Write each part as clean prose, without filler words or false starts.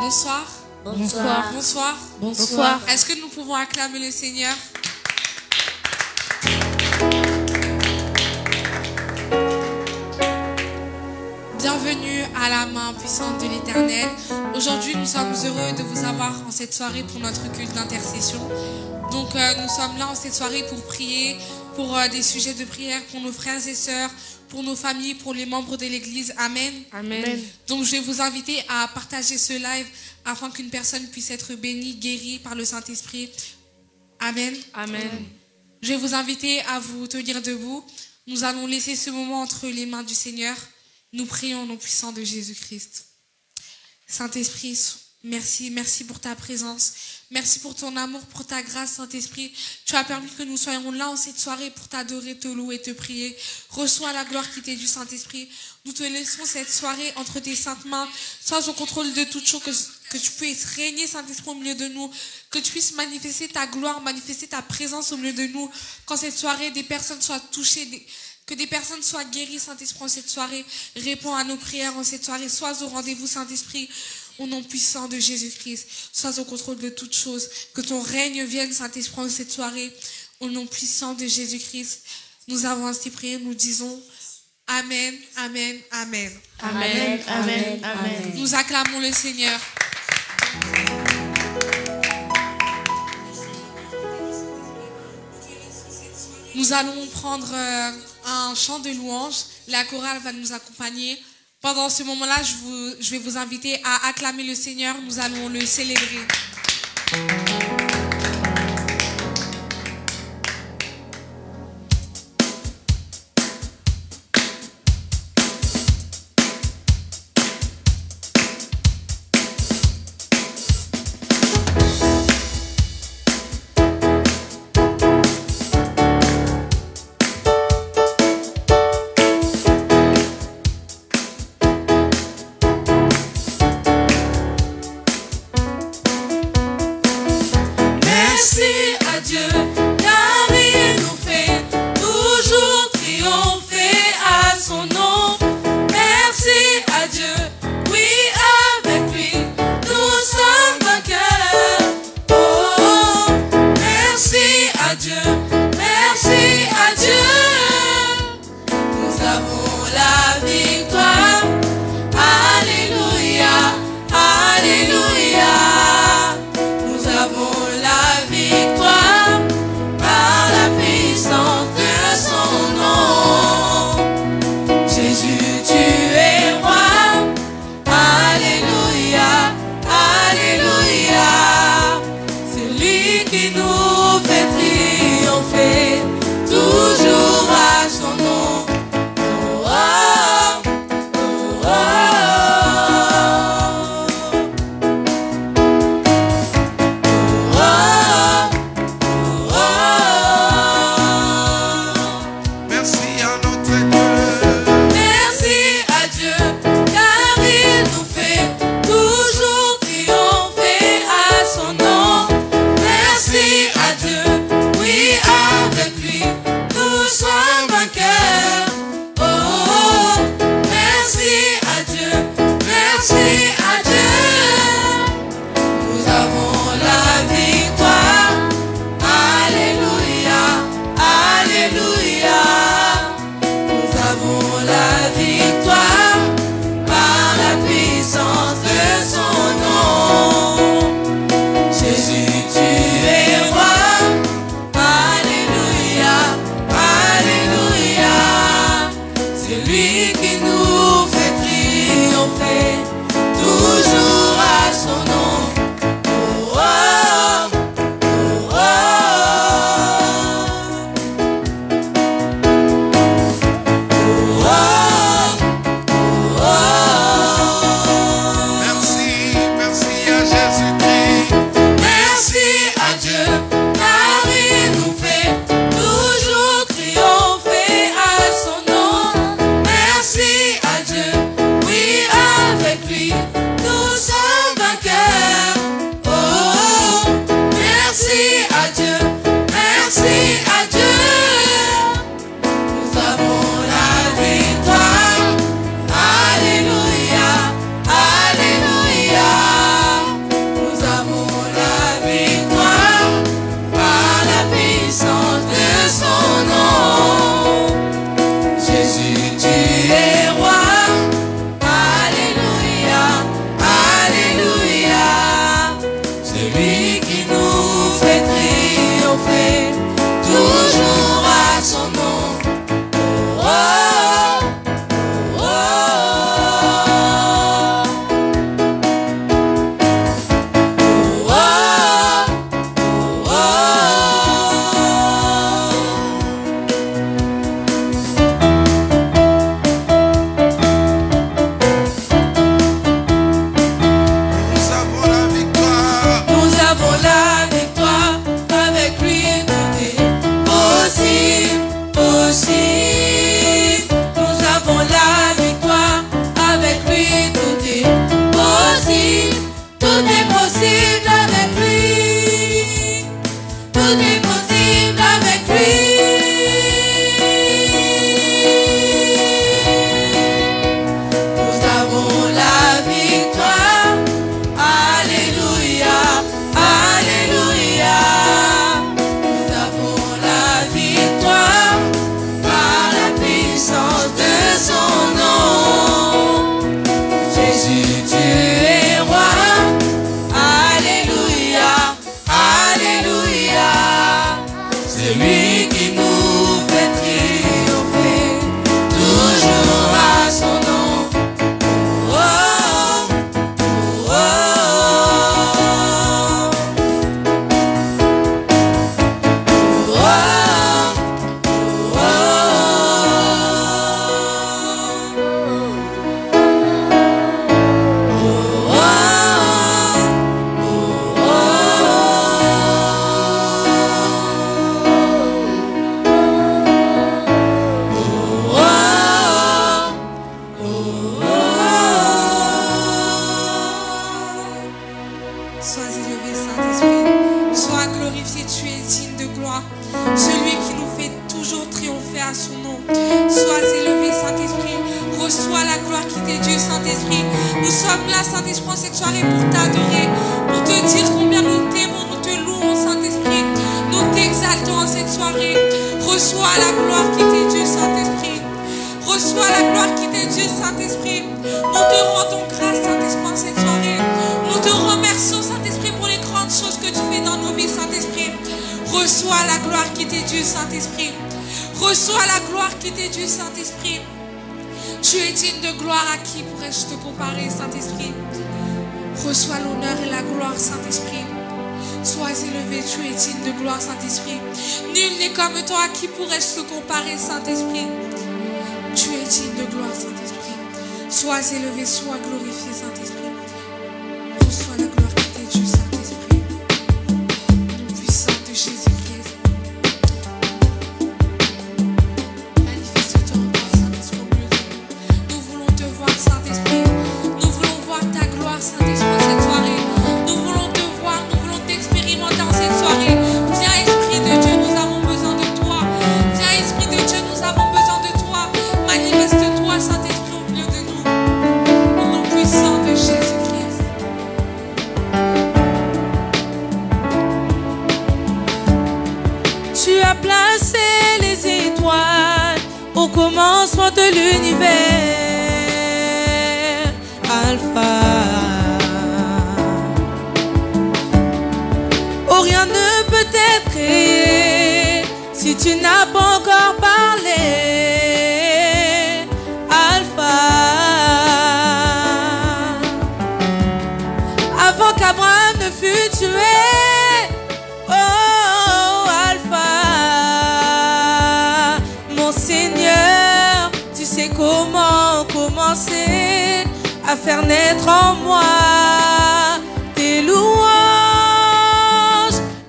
Bonsoir. Bonsoir. Bonsoir. Bonsoir. Est-ce que nous pouvons acclamer le Seigneur? Bienvenue à la main puissante de l'Éternel. Aujourd'hui, nous sommes heureux de vous avoir en cette soirée pour notre culte d'intercession. Donc, nous sommes là en cette soirée pour prier, pour des sujets de prière pour nos frères et sœurs, pour nos familles, pour les membres de l'Église. Amen. Amen. Donc, je vais vous inviter à partager ce live afin qu'une personne puisse être bénie, guérie par le Saint-Esprit. Amen. Amen. Je vais vous inviter à vous tenir debout. Nous allons laisser ce moment entre les mains du Seigneur. Nous prions au nom puissant de Jésus-Christ. Saint-Esprit, merci. Merci pour ta présence. Merci pour ton amour, pour ta grâce, Saint-Esprit. Tu as permis que nous soyons là en cette soirée pour t'adorer, te louer, te prier. Reçois la gloire qui t'est due, Saint-Esprit. Nous te laissons cette soirée entre tes saintes mains. Sois au contrôle de toutes choses, que tu puisses régner, Saint-Esprit, au milieu de nous. Que tu puisses manifester ta gloire, manifester ta présence au milieu de nous. Quand cette soirée, des personnes soient touchées, que des personnes soient guéries, Saint-Esprit, en cette soirée. Réponds à nos prières en cette soirée. Sois au rendez-vous, Saint-Esprit, au nom puissant de Jésus-Christ. Sois au contrôle de toutes choses. Que ton règne vienne, Saint-Esprit, en cette soirée, au nom puissant de Jésus-Christ. Nous avons ainsi prié, nous disons Amen, Amen, Amen. Amen. Amen. Amen. Nous acclamons le Seigneur. Nous allons prendre un chant de louange. La chorale va nous accompagner. Pendant ce moment-là, je vais vous inviter à acclamer le Seigneur. Nous allons le célébrer. Reçois la gloire qui t'est due, Saint-Esprit. Nous sommes là, Saint-Esprit, en cette soirée pour t'adorer, pour te dire combien nous t'aimons, nous te louons, Saint-Esprit. Nous t'exaltons en cette soirée. Reçois la gloire qui t'est due, Saint-Esprit. Reçois la gloire qui t'est due, Saint-Esprit. Nous te rendons grâce, Saint-Esprit, en cette soirée. Nous te remercions, Saint-Esprit, pour les grandes choses que tu fais dans nos vies, Saint-Esprit. Reçois la gloire qui t'est due, Saint-Esprit. Reçois la gloire qui t'est due, Saint-Esprit. Tu es digne de gloire, à qui pourrais-je te comparer, Saint-Esprit? Reçois l'honneur et la gloire, Saint-Esprit. Sois élevé, tu es digne de gloire, Saint-Esprit. Nul n'est comme toi, à qui pourrais-je te comparer, Saint-Esprit? Tu es digne de gloire, Saint-Esprit. Sois élevé, sois glorifié, Saint-Esprit. Reçois la gloire qui t'est due, Saint-Esprit. Nom puissant de Jésus-Christ. Manifeste-toi en nous, Saint-Esprit, au milieu de nous. Nous voulons te voir, Saint-Esprit. Nous voulons voir ta gloire, Saint-Esprit, cette soirée. Nous voulons te voir, nous voulons t'expérimenter en cette soirée. Viens, Esprit de Dieu, nous avons besoin de toi. Viens, Esprit de Dieu, nous avons besoin de toi. Manifeste-toi, Saint-Esprit, au milieu de nous. Au nom puissant de Jésus-Christ. Tu as placé les étoiles au commencement de l'univers, Alpha. Oh, rien ne peut être créé si tu n'as pas encore parlé, Alpha. Avant qu'Abraham ne fût tué, oh Alpha, mon Seigneur, tu sais comment commencer à faire naître en moi tes louanges.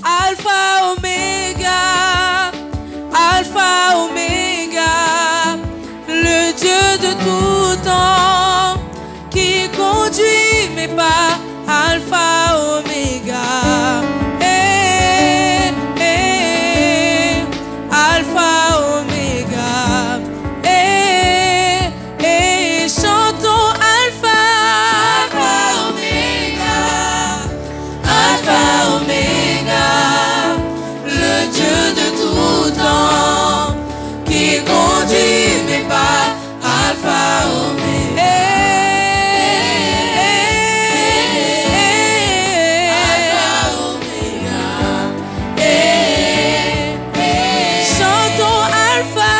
Alpha, Oméga, Alpha, Oméga, le Dieu de tout temps qui conduit mes pas. Alpha, Oméga, Alpha, Oméga, chantons Alpha, Alpha, Oméga, Alpha, Oméga, le Dieu de tout temps qui conduit mes pas. Alpha, Oméga. Alpha,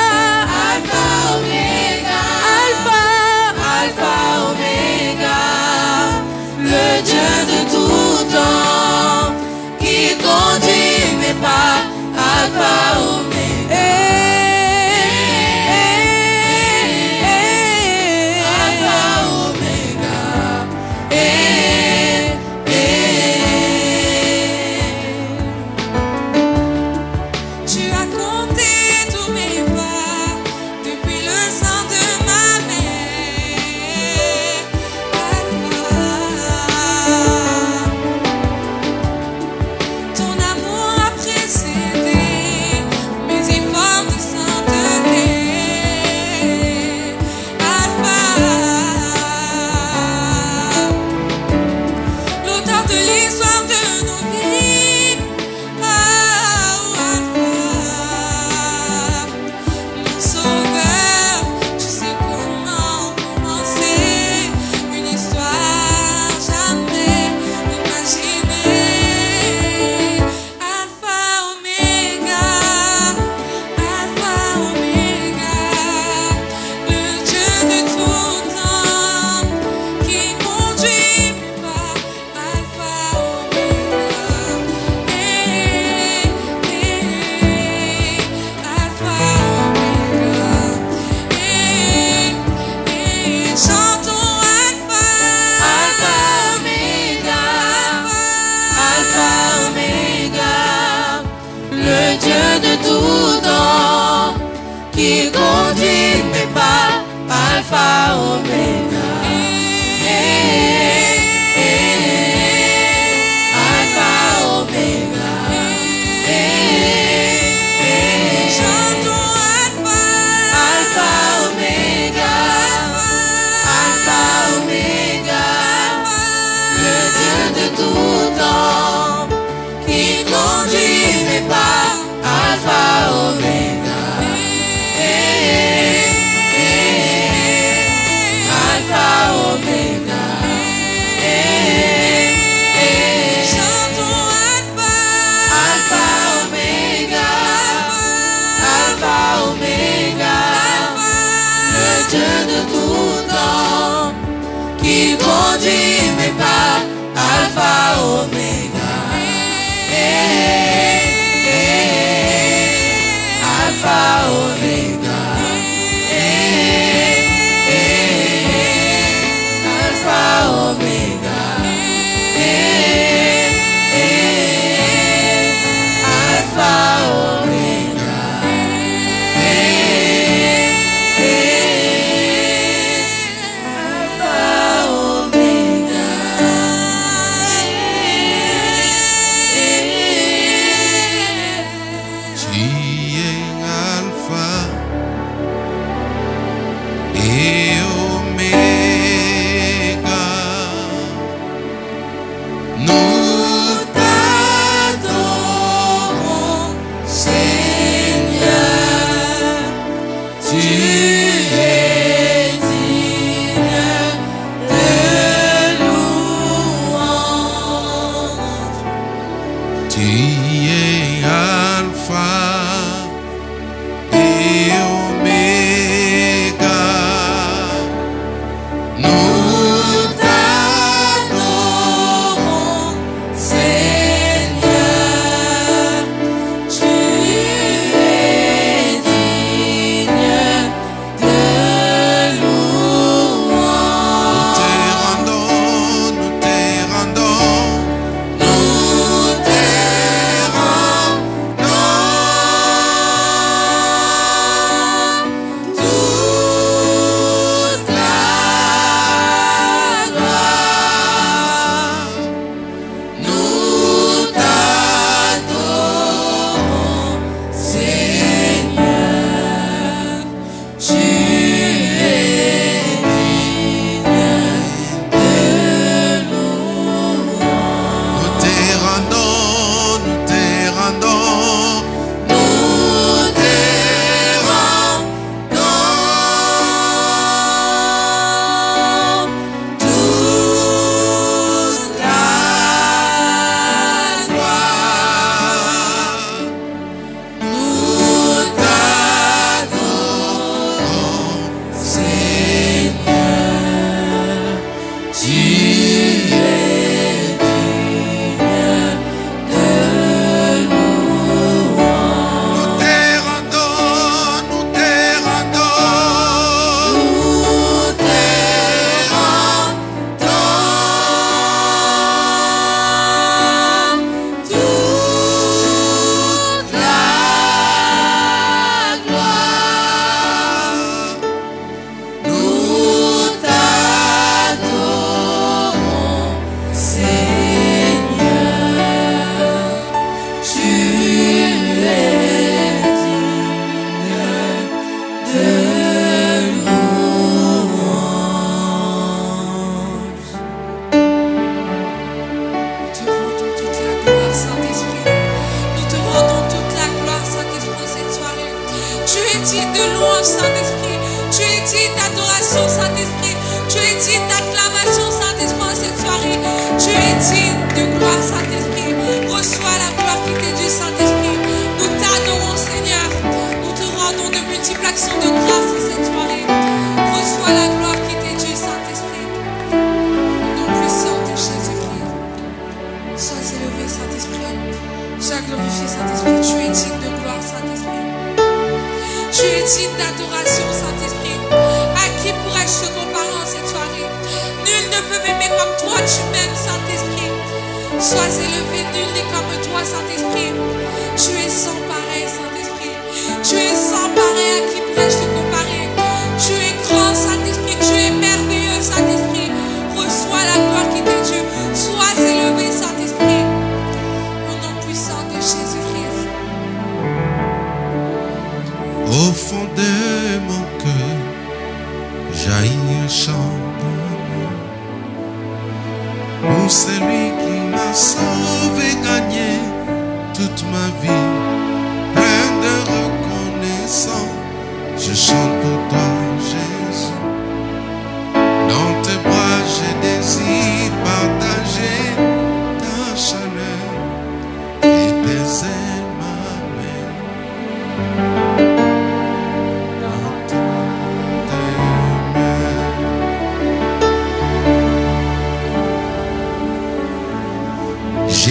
Oméga, Alpha, Oméga, Tu as compté tous mes pas depuis le sein de ma mère. Alpha, ton amour a précédé mes efforts de sainteté. Alpha, l'auteur de l'histoire de nos vies. Alpha, mon sauveur, tu sais comment commencer une histoire jamais imaginée. Alpha, Oméga, Alpha, Oméga, le Dieu de tout temps qui conduit mes pas. Alpha, Oméga, Alpha, Oméga, chantons Alpha, Alpha, Oméga, Alpha, Oméga, le Dieu de tout temps qui conduit mes pas. Alpha, Oméga, Alpha, Oméga, chantons Alpha, Alpha, Oméga, qui conduit mes pas, Alpha, Oméga. Alpha, Oméga. Alpha, Oméga. Alpha, Oméga.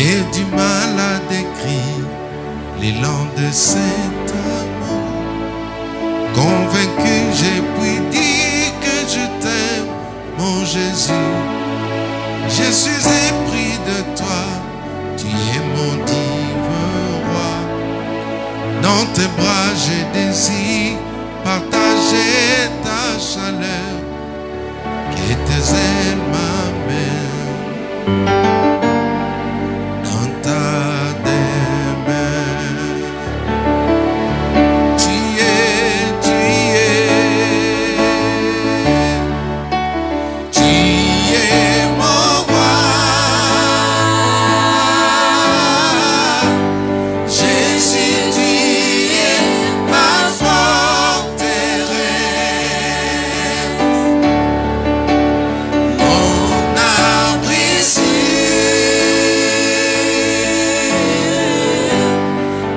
J'ai du mal à décrire l'élan de cet amour. Convaincu, j'ai pu dire que je t'aime, mon Jésus. Je suis épris de toi, tu es mon divin roi. Dans tes bras, je désire partager ta chaleur, que tes ailes m'amènent dans ta demeure. Tu es mon roi. Jésus, tu es ma forteresse, mon abri sûr,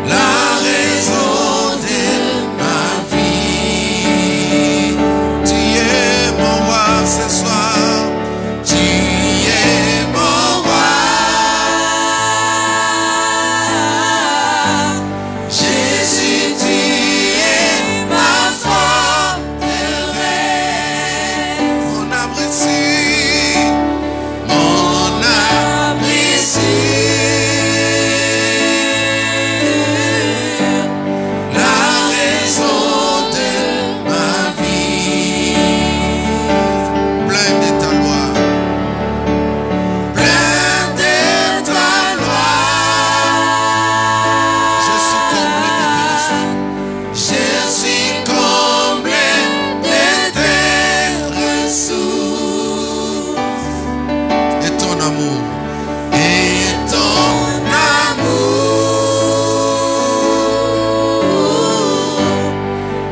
la raison de ma vie. Tu es mon roi ce soir. Tu es mon roi. Jésus, tu es ma forteresse, mon abri sûr, mon abri sûr, la raison de ma vie. Plein de ta loi, plein de ta loi. Je suis comblé de tes ressources. Je suis comblé de tes ressources. Et ton amour, et ton amour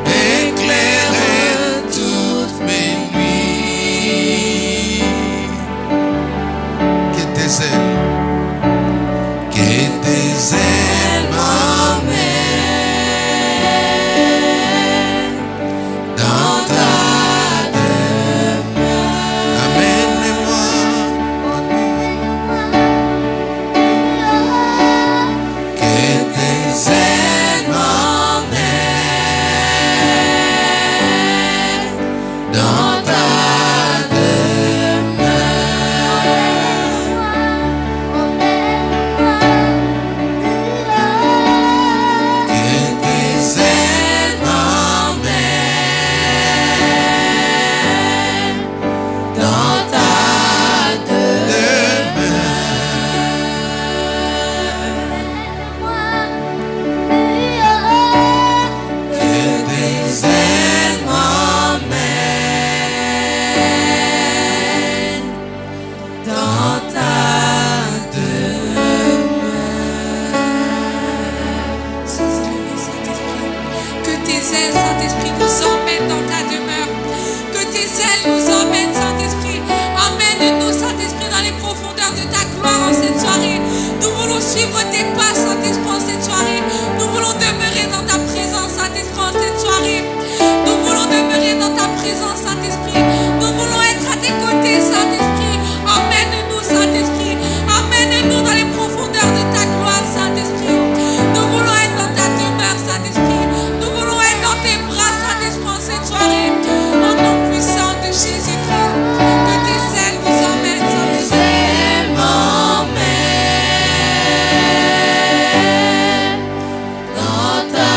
éclairait toutes mes nuits. Que tes ailes m'emmènent dans ta demeure. Amène-moi, que tes ailes m'emmènent dans ta demeure. Que tes ailes m'emmènent dans ta demeure. Que tes ailes m'emmènent dans ta demeure. Saint-Esprit, que tes ailes, Saint-Esprit, nous emmènent dans ta demeure. Que tes ailes nous emmènent, Saint-Esprit. Emmène-nous, Saint-Esprit, dans les profondeurs de ta gloire en cette soirée. Nous voulons suivre tes pas, Saint-Esprit, en cette soirée. Nous voulons demeurer dans ta présence, Saint-Esprit, en cette soirée. Nous voulons demeurer dans ta présence, Saint-Esprit. Nous voulons être à tes côtés, Saint-Esprit. Emmène-nous, Saint-Esprit. Emmène-nous dans les profondeurs de ta gloire, Saint-Esprit. Nous voulons être dans ta demeure, Saint-Esprit. Nous voulons être dans tes bras, Saint-Esprit, en cette soirée. Au nom puissant de Jésus-Christ. Que tes ailes nous emmènent, Saint-Esprit. Dans ta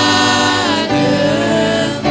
demeure.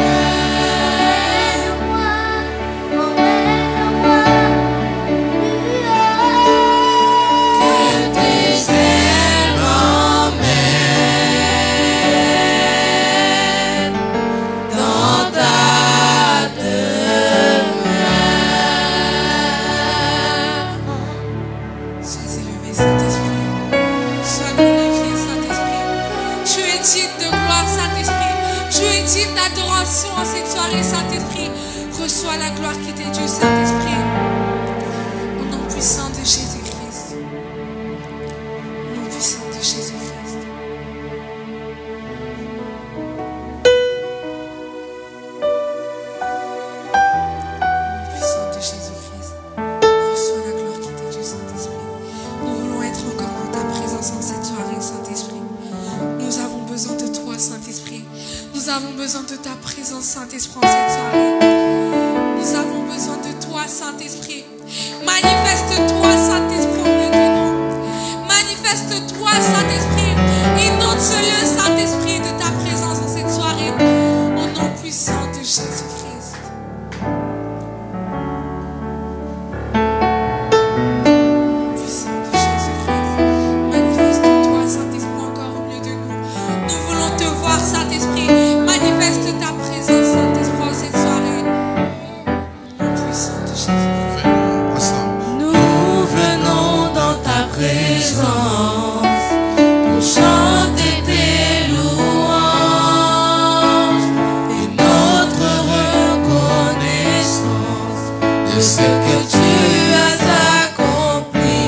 Saint-Esprit, en cette soirée. Nous avons besoin de toi, Saint-Esprit. Manifeste-toi, Saint-Esprit, au milieu de nous. Manifeste-toi, Saint-Esprit. Inonde ce lieu, Saint-Esprit, de ta présence en cette soirée. Au nom puissant de Jésus-Christ. Puissant de Jésus-Christ. Manifeste-toi, Saint-Esprit, encore au milieu de nous. Nous voulons te voir, Saint-Esprit. Manifeste ta présence, Saint-Esprit, en cette soirée. Au nom puissant de Jésus-Christ. Nous venons dans ta présence pour chanter tes louanges et notre reconnaissance de ce que tu as accompli.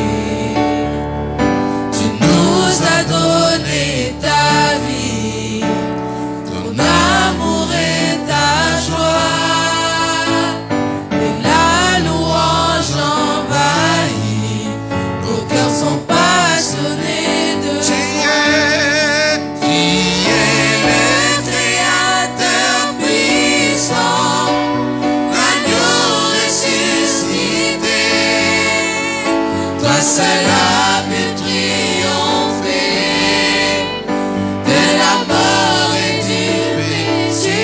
Tu nous as donné ta vie, ton amour et ta joie, et la louange envahit. Nos cœurs sont passionnés de Tu es le Créateur puissant, l'agneau ressuscité. Toi seul as pu triompher de la mort et du péché.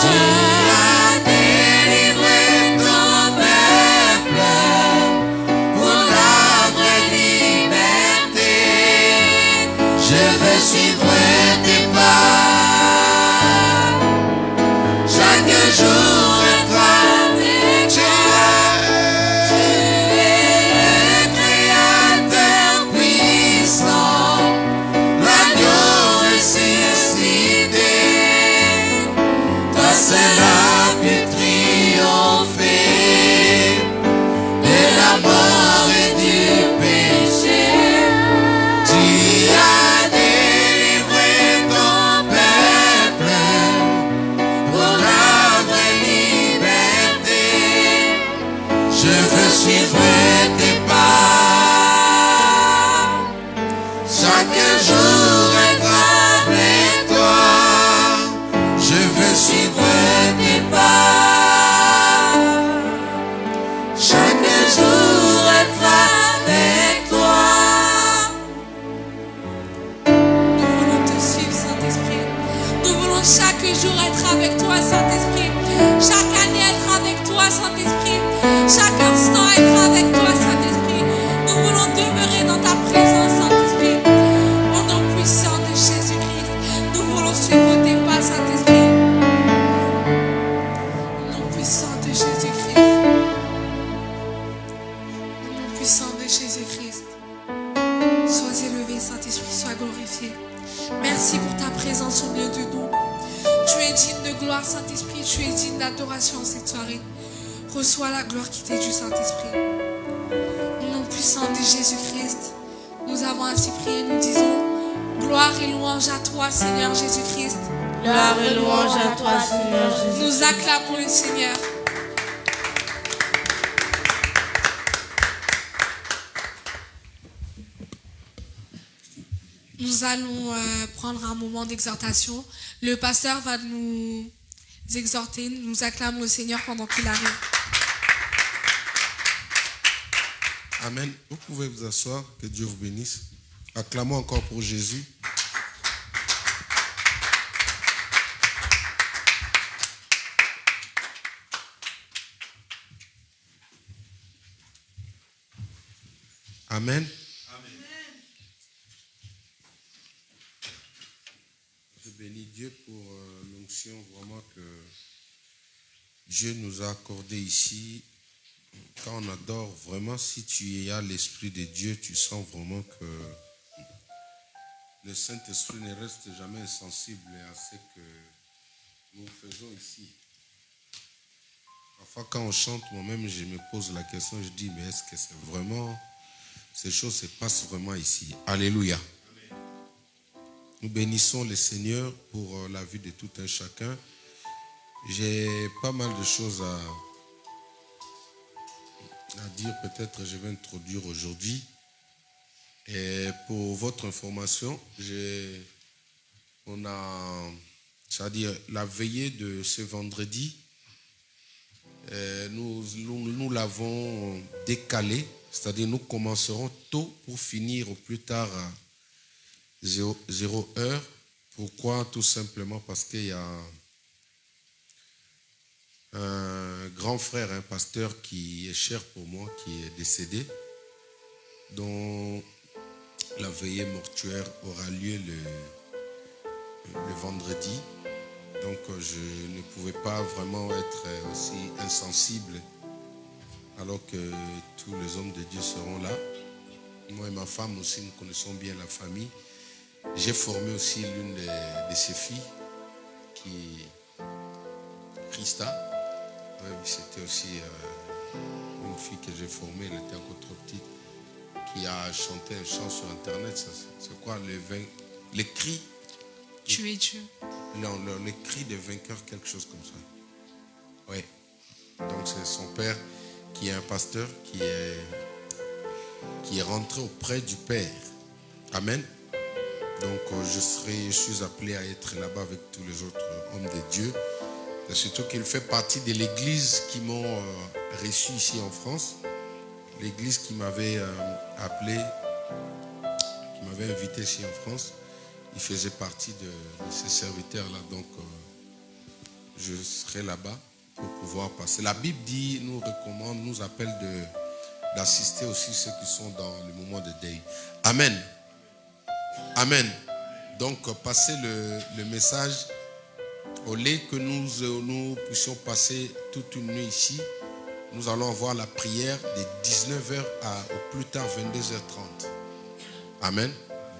Tu as délivré ton peuple pour la vraie liberté. Je veux suivre tes pas, chaque jour être avec toi. Tu es le Créateur puissant, l'agneau ressuscité. Toi seul as pu triompher de la mort et du péché. Tu as délivré ton peuple pour la vraie liberté. Je veux suivre tes pas, chaque jour être avec toi. Je veux suivre tes pas, chaque jour être avec toi. Nous voulons te suivre, Saint-Esprit. Nous voulons chaque jour être avec toi, Saint-Esprit. Chaque année être avec toi, Saint-Esprit. Chaque instant être avec toi, Saint-Esprit. Nous voulons demeurer dans ta présence, Saint-Esprit. Au nom puissant de Jésus-Christ, nous voulons suivre tes pas, Saint-Esprit. Au nom puissant de Jésus-Christ. Au nom puissant de Jésus-Christ. Sois élevé, Saint-Esprit, sois glorifié. Merci pour ta présence au milieu de nous. Tu es digne de gloire, Saint-Esprit. Tu es digne d'adoration en cette soirée. Reçois la gloire qui t'est due, Saint-Esprit. Au nom puissant de Jésus-Christ, nous avons ainsi prié, nous disons gloire et louange à toi, Seigneur Jésus-Christ. gloire et louange à toi, Seigneur Jésus. Nous acclamons le Seigneur. Nous allons prendre un moment d'exhortation. Le pasteur va nous exhorter. Nous acclamons le Seigneur pendant qu'il arrive. Amen. Vous pouvez vous asseoir. Que Dieu vous bénisse. Acclamons encore pour Jésus. Amen. Je bénis Dieu pour l'onction vraiment que Dieu nous a accordé ici. Quand on adore vraiment, si tu as l'Esprit de Dieu, tu sens vraiment que le Saint-Esprit ne reste jamais insensible à ce que nous faisons ici. Parfois quand on chante, moi-même je me pose la question, je dis mais est-ce que c'est vraiment, ces choses se passent vraiment ici? Alléluia. Nous bénissons le Seigneur pour la vie de tout un chacun. J'ai pas mal de choses à dire, peut-être je vais introduire aujourd'hui. Et pour votre information, on a c'est-à-dire la veillée de ce vendredi, nous l'avons décalée, c'est-à-dire nous commencerons tôt pour finir au plus tard à 0 heure. Pourquoi? Tout simplement parce qu'il y a un grand frère, un pasteur qui est cher pour moi, qui est décédé, dont la veillée mortuaire aura lieu le vendredi. Donc je ne pouvais pas vraiment être aussi insensible alors que tous les hommes de Dieu seront là. Moi et ma femme aussi, nous connaissons bien la famille. J'ai formé aussi l'une de ses filles, Christa. Oui, c'était aussi une fille que j'ai formée, elle était encore trop petite, qui a chanté un chant sur Internet. C'est quoi les cris? Tu es Dieu. Non, les cris des vainqueurs, quelque chose comme ça. Oui. Donc c'est son père qui est un pasteur qui est rentré auprès du Père. Amen. Donc je suis appelé à être là-bas avec tous les autres hommes de Dieu. Et surtout qu'il fait partie de l'église qui m'ont reçu ici en France. L'église qui m'avait appelé, qui m'avait invité ici en France. Il faisait partie de ces serviteurs-là. Donc je serai là-bas pour pouvoir passer. La Bible dit, nous recommande, nous appelle d'assister aussi ceux qui sont dans le moment de deuil. Amen. Amen. Donc passez le message. Au lieu que nous puissions passer toute une nuit ici, nous allons avoir la prière de 19h au plus tard 22h30. Amen.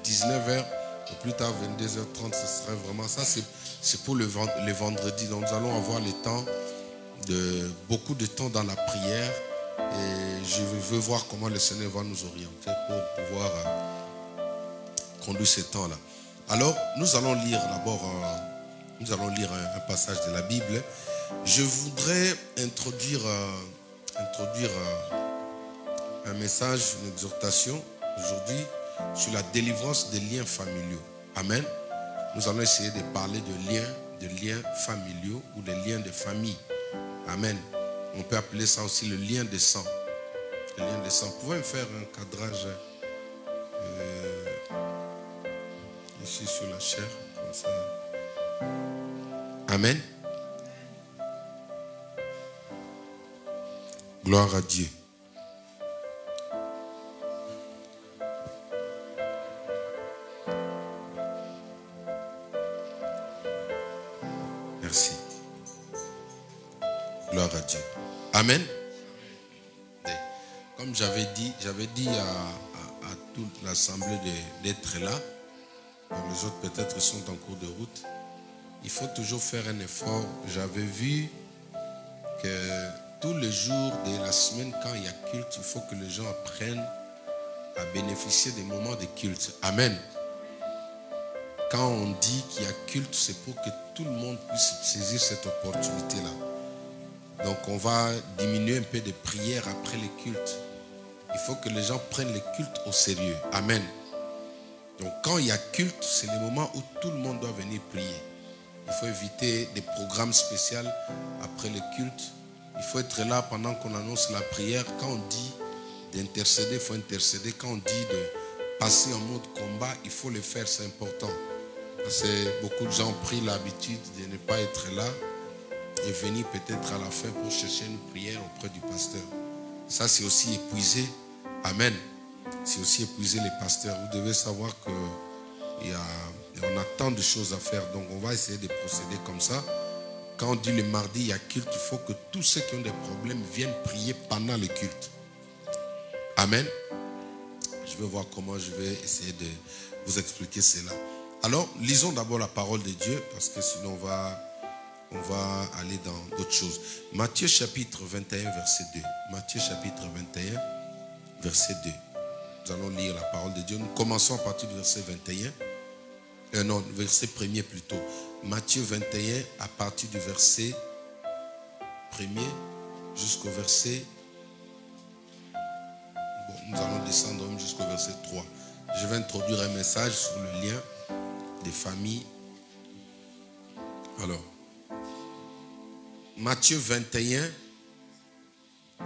19h au plus tard 22h30, ce serait vraiment ça. C'est pour le vendredi. Donc nous allons avoir beaucoup de temps dans la prière. Et je veux voir comment le Seigneur va nous orienter pour pouvoir conduire ce temps-là. Alors, nous allons lire d'abord un passage de la Bible. Je voudrais introduire un message, une exhortation aujourd'hui sur la délivrance des liens familiaux. Amen. Nous allons essayer de parler de liens familiaux ou de liens de famille. Amen. On peut appeler ça aussi le lien de sang. Le lien de sang. Vous pouvez me faire un cadrage ici sur la chair, comme ça. Amen. Gloire à Dieu. Merci. Gloire à Dieu. Amen. Comme j'avais dit à toute l'assemblée d'être là. Les autres peut-être sont en cours de route. Il faut toujours faire un effort. J'avais vu que tous les jours de la semaine, quand il y a culte, il faut que les gens apprennent à bénéficier des moments de culte. Amen. Quand on dit qu'il y a culte, c'est pour que tout le monde puisse saisir cette opportunité-là. Donc on va diminuer un peu de prières après les cultes. Il faut que les gens prennent les cultes au sérieux. Amen. Donc quand il y a culte, c'est le moment où tout le monde doit venir prier. Il faut éviter des programmes spéciaux après le culte. Il faut être là pendant qu'on annonce la prière. Quand on dit d'intercéder, il faut intercéder. Quand on dit de passer en mode combat, il faut le faire, c'est important. Parce que beaucoup de gens ont pris l'habitude de ne pas être là et venir peut-être à la fin pour chercher une prière auprès du pasteur. Ça, c'est aussi épuiser. Amen. C'est aussi épuiser les pasteurs. Vous devez savoir qu'on a tant de choses à faire. Donc on va essayer de procéder comme ça. Quand on dit le mardi, il y a culte, il faut que tous ceux qui ont des problèmes viennent prier pendant le culte. Amen. Je vais voir comment je vais essayer de vous expliquer cela. Alors, lisons d'abord la parole de Dieu, parce que sinon on va aller dans d'autres choses. Matthieu chapitre 21, verset 2. Matthieu chapitre 21, verset 2. Nous allons lire la parole de Dieu. Nous commençons à partir du verset 21. Non, verset 1er plutôt. Matthieu 21, à partir du verset 1er jusqu'au verset... Bon, nous allons descendre jusqu'au verset 3. Je vais introduire un message sur le lien des familles Alors, Matthieu 21,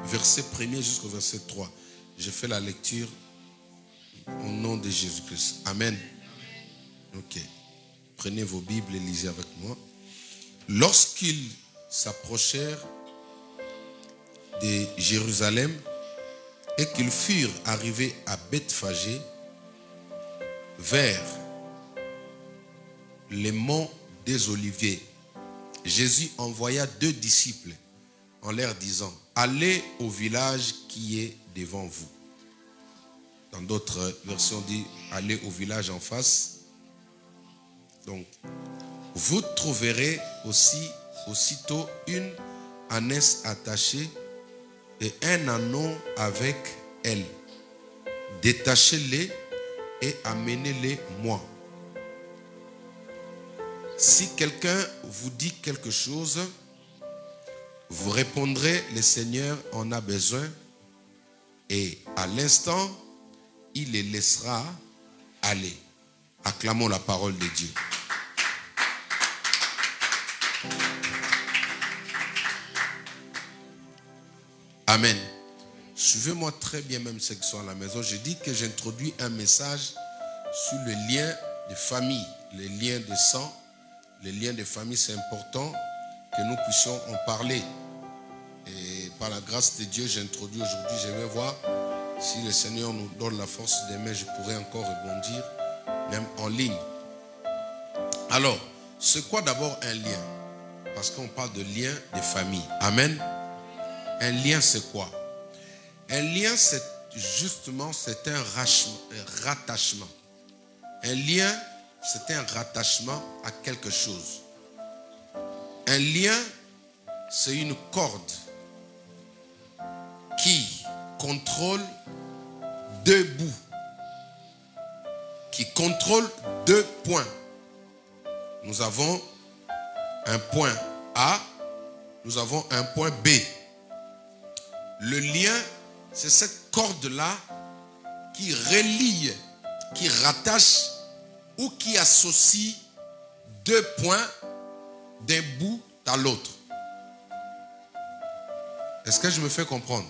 verset 1er jusqu'au verset 3. Je fais la lecture au nom de Jésus-Christ. Amen. Ok. Prenez vos Bibles et lisez avec moi. Lorsqu'ils s'approchèrent de Jérusalem et qu'ils furent arrivés à Bethphagée, vers les monts des Oliviers, Jésus envoya 2 disciples en leur disant: allez au village qui est devant vous. Dans d'autres versions, on dit allez au village en face. Donc, vous trouverez aussitôt une ânesse attachée et un ânon avec elle. Détachez-les et amenez-les moi. Si quelqu'un vous dit quelque chose, vous répondrez: le Seigneur en a besoin, et à l'instant, il les laissera aller. Acclamons la parole de Dieu. Amen. Suivez-moi très bien, même ceux qui sont à la maison. Je dis que j'introduis un message sur le lien de famille, les liens de sang. Les liens de famille, c'est important que nous puissions en parler. Et par la grâce de Dieu, j'introduis aujourd'hui, je vais voir si le Seigneur nous donne la force demain, je pourrai encore rebondir, même en ligne. Alors, c'est quoi d'abord un lien? Parce qu'on parle de lien de famille. Amen. Un lien, c'est quoi? Un lien, c'est justement, c'est un rattachement. Un lien, c'est un rattachement à quelque chose. Un lien, c'est une corde qui contrôle 2 bouts, qui contrôle 2 points. Nous avons un point A, nous avons un point B. Le lien, c'est cette corde-là qui relie, qui rattache ou qui associe 2 points d'un bout à l'autre. Est-ce que je me fais comprendre?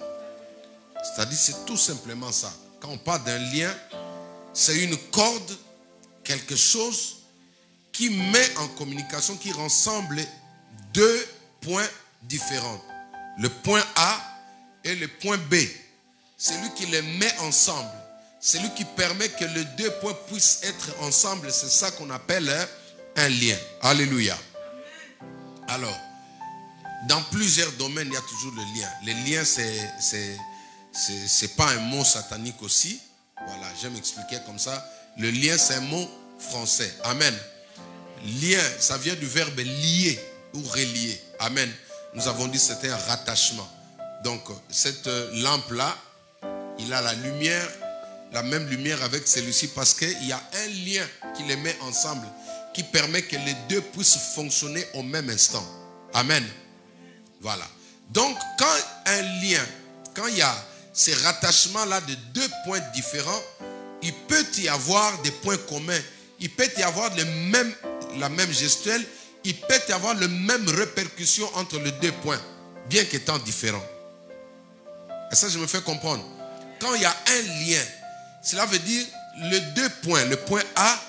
C'est-à-dire, c'est tout simplement ça. Quand on parle d'un lien, c'est une corde, quelque chose qui met en communication, qui rassemble 2 points différents. Le point A et le point B. C'est lui qui les met ensemble. C'est lui qui permet que les 2 points puissent être ensemble. C'est ça qu'on appelle un lien. Alléluia. Alors, dans plusieurs domaines, il y a toujours le lien. Le lien, c'est pas un mot satanique aussi. Voilà, je vais m'expliquer comme ça. Le lien, c'est un mot français. Amen. Lien, ça vient du verbe lier ou relier. Amen. Nous avons dit que c'était un rattachement. Donc, cette lampe-là, il a la lumière, la même lumière avec celui-ci parce qu'il y a un lien qui les met ensemble, qui permet que les 2 puissent fonctionner au même instant. Amen. Voilà. Donc, quand un lien, quand il y a ces rattachements-là de 2 points différents, il peut y avoir des points communs. Il peut y avoir la même gestuelle. Il peut y avoir la même répercussion entre les 2 points, bien qu'étant différents. Et ça, je me fais comprendre. Quand il y a un lien, cela veut dire les 2 points, le point A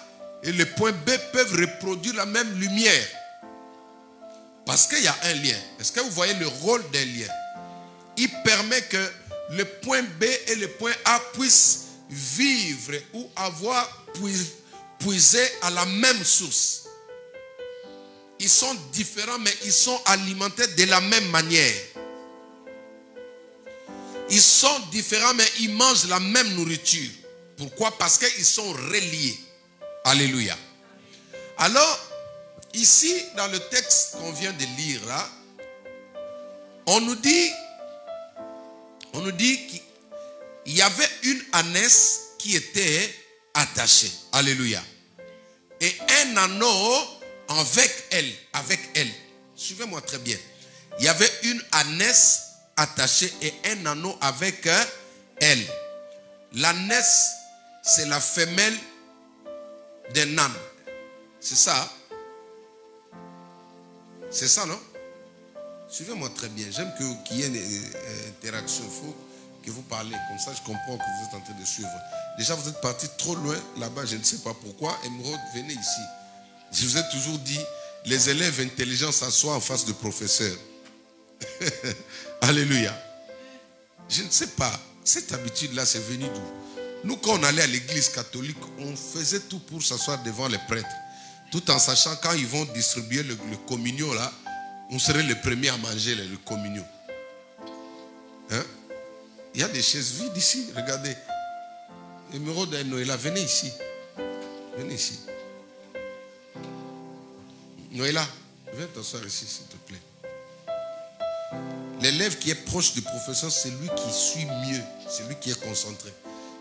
et le point B peuvent reproduire la même lumière. Parce qu'il y a un lien. Est-ce que vous voyez le rôle d'un lien? Il permet que le point B et le point A puissent vivre ou avoir puisé à la même source. Ils sont différents, mais ils sont alimentés de la même manière. Ils sont différents, mais ils mangent la même nourriture. Pourquoi? Parce qu'ils sont reliés. Alléluia. Alors, ici, dans le texte qu'on vient de lire là, on nous dit qu'il y avait une ânesse qui était attachée. Alléluia. Et un anneau avec elle. Suivez-moi très bien. Il y avait une ânesse attachée et un anneau avec elle. L'ânesse, c'est la femelle d'un âne. C'est ça. C'est ça, non? Suivez-moi très bien. J'aime qu'il y ait une interaction. Il faut que vous parlez. Comme ça, je comprends que vous êtes en train de suivre. Déjà, vous êtes parti trop loin là-bas. Je ne sais pas pourquoi. Émeraude, venez ici. Je vous ai toujours dit, les élèves intelligents s'assoient en face du professeur. Alléluia. Je ne sais pas. Cette habitude-là, c'est venu d'où? Nous, quand on allait à l'église catholique, on faisait tout pour s'asseoir devant les prêtres. Tout en sachant quand ils vont distribuer le communion là, on serait les premiers à manger le communion. Hein? Il y a des chaises vides ici, regardez. Émeraude et Noëlla, venez ici. Venez ici. Noëlla, viens t'asseoir ici, s'il te plaît. L'élève qui est proche du professeur, c'est lui qui suit mieux, c'est lui qui est concentré.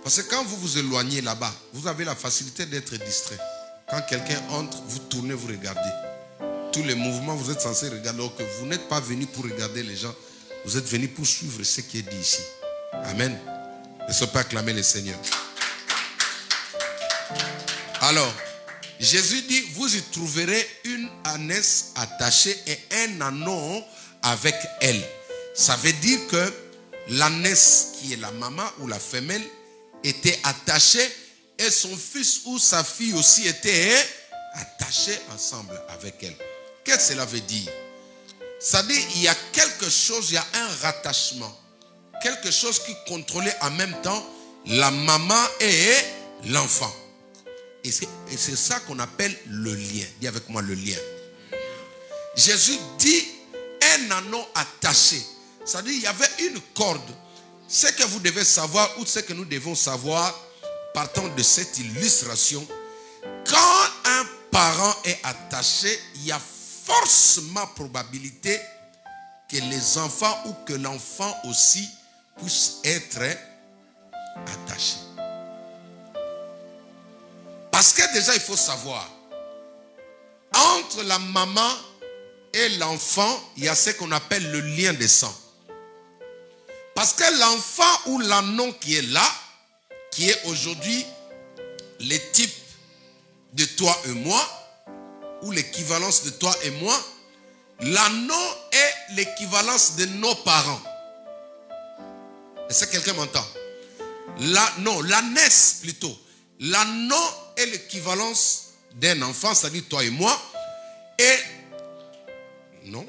Parce que quand vous vous éloignez là-bas, vous avez la facilité d'être distrait. Quand quelqu'un entre, vous tournez, vous regardez. Tous les mouvements, vous êtes censé regarder. Alors que vous n'êtes pas venu pour regarder les gens. Vous êtes venu pour suivre ce qui est dit ici. Amen. Ne soyez pas acclamer le Seigneur. Alors, Jésus dit, vous y trouverez une ânesse attachée et un ânon avec elle. Ça veut dire que l'ânesse qui est la maman ou la femelle était attachée et son fils ou sa fille aussi était attachés ensemble avec elle. Qu'est-ce que cela veut dire? Ça dit il y a quelque chose, il y a un rattachement. Quelque chose qui contrôlait en même temps la maman et l'enfant. Et c'est ça qu'on appelle le lien. Dis avec moi le lien. Jésus dit un ânon attaché. Ça dit il y avait une corde. Ce que vous devez savoir ou ce que nous devons savoir partant de cette illustration, quand un parent est attaché, il y a forcément probabilité que les enfants ou que l'enfant aussi puisse être attaché. Parce que déjà il faut savoir, entre la maman et l'enfant, il y a ce qu'on appelle le lien de sang. Parce que l'enfant ou l'ânon qui est là, qui est aujourd'hui le type de toi et moi, ou l'équivalence de toi et moi, l'ânon est l'équivalence de nos parents. Est-ce que quelqu'un m'entend? Non, l'ânesse plutôt. L'ânon est l'équivalence d'un enfant, c'est-à-dire toi et moi. Et non.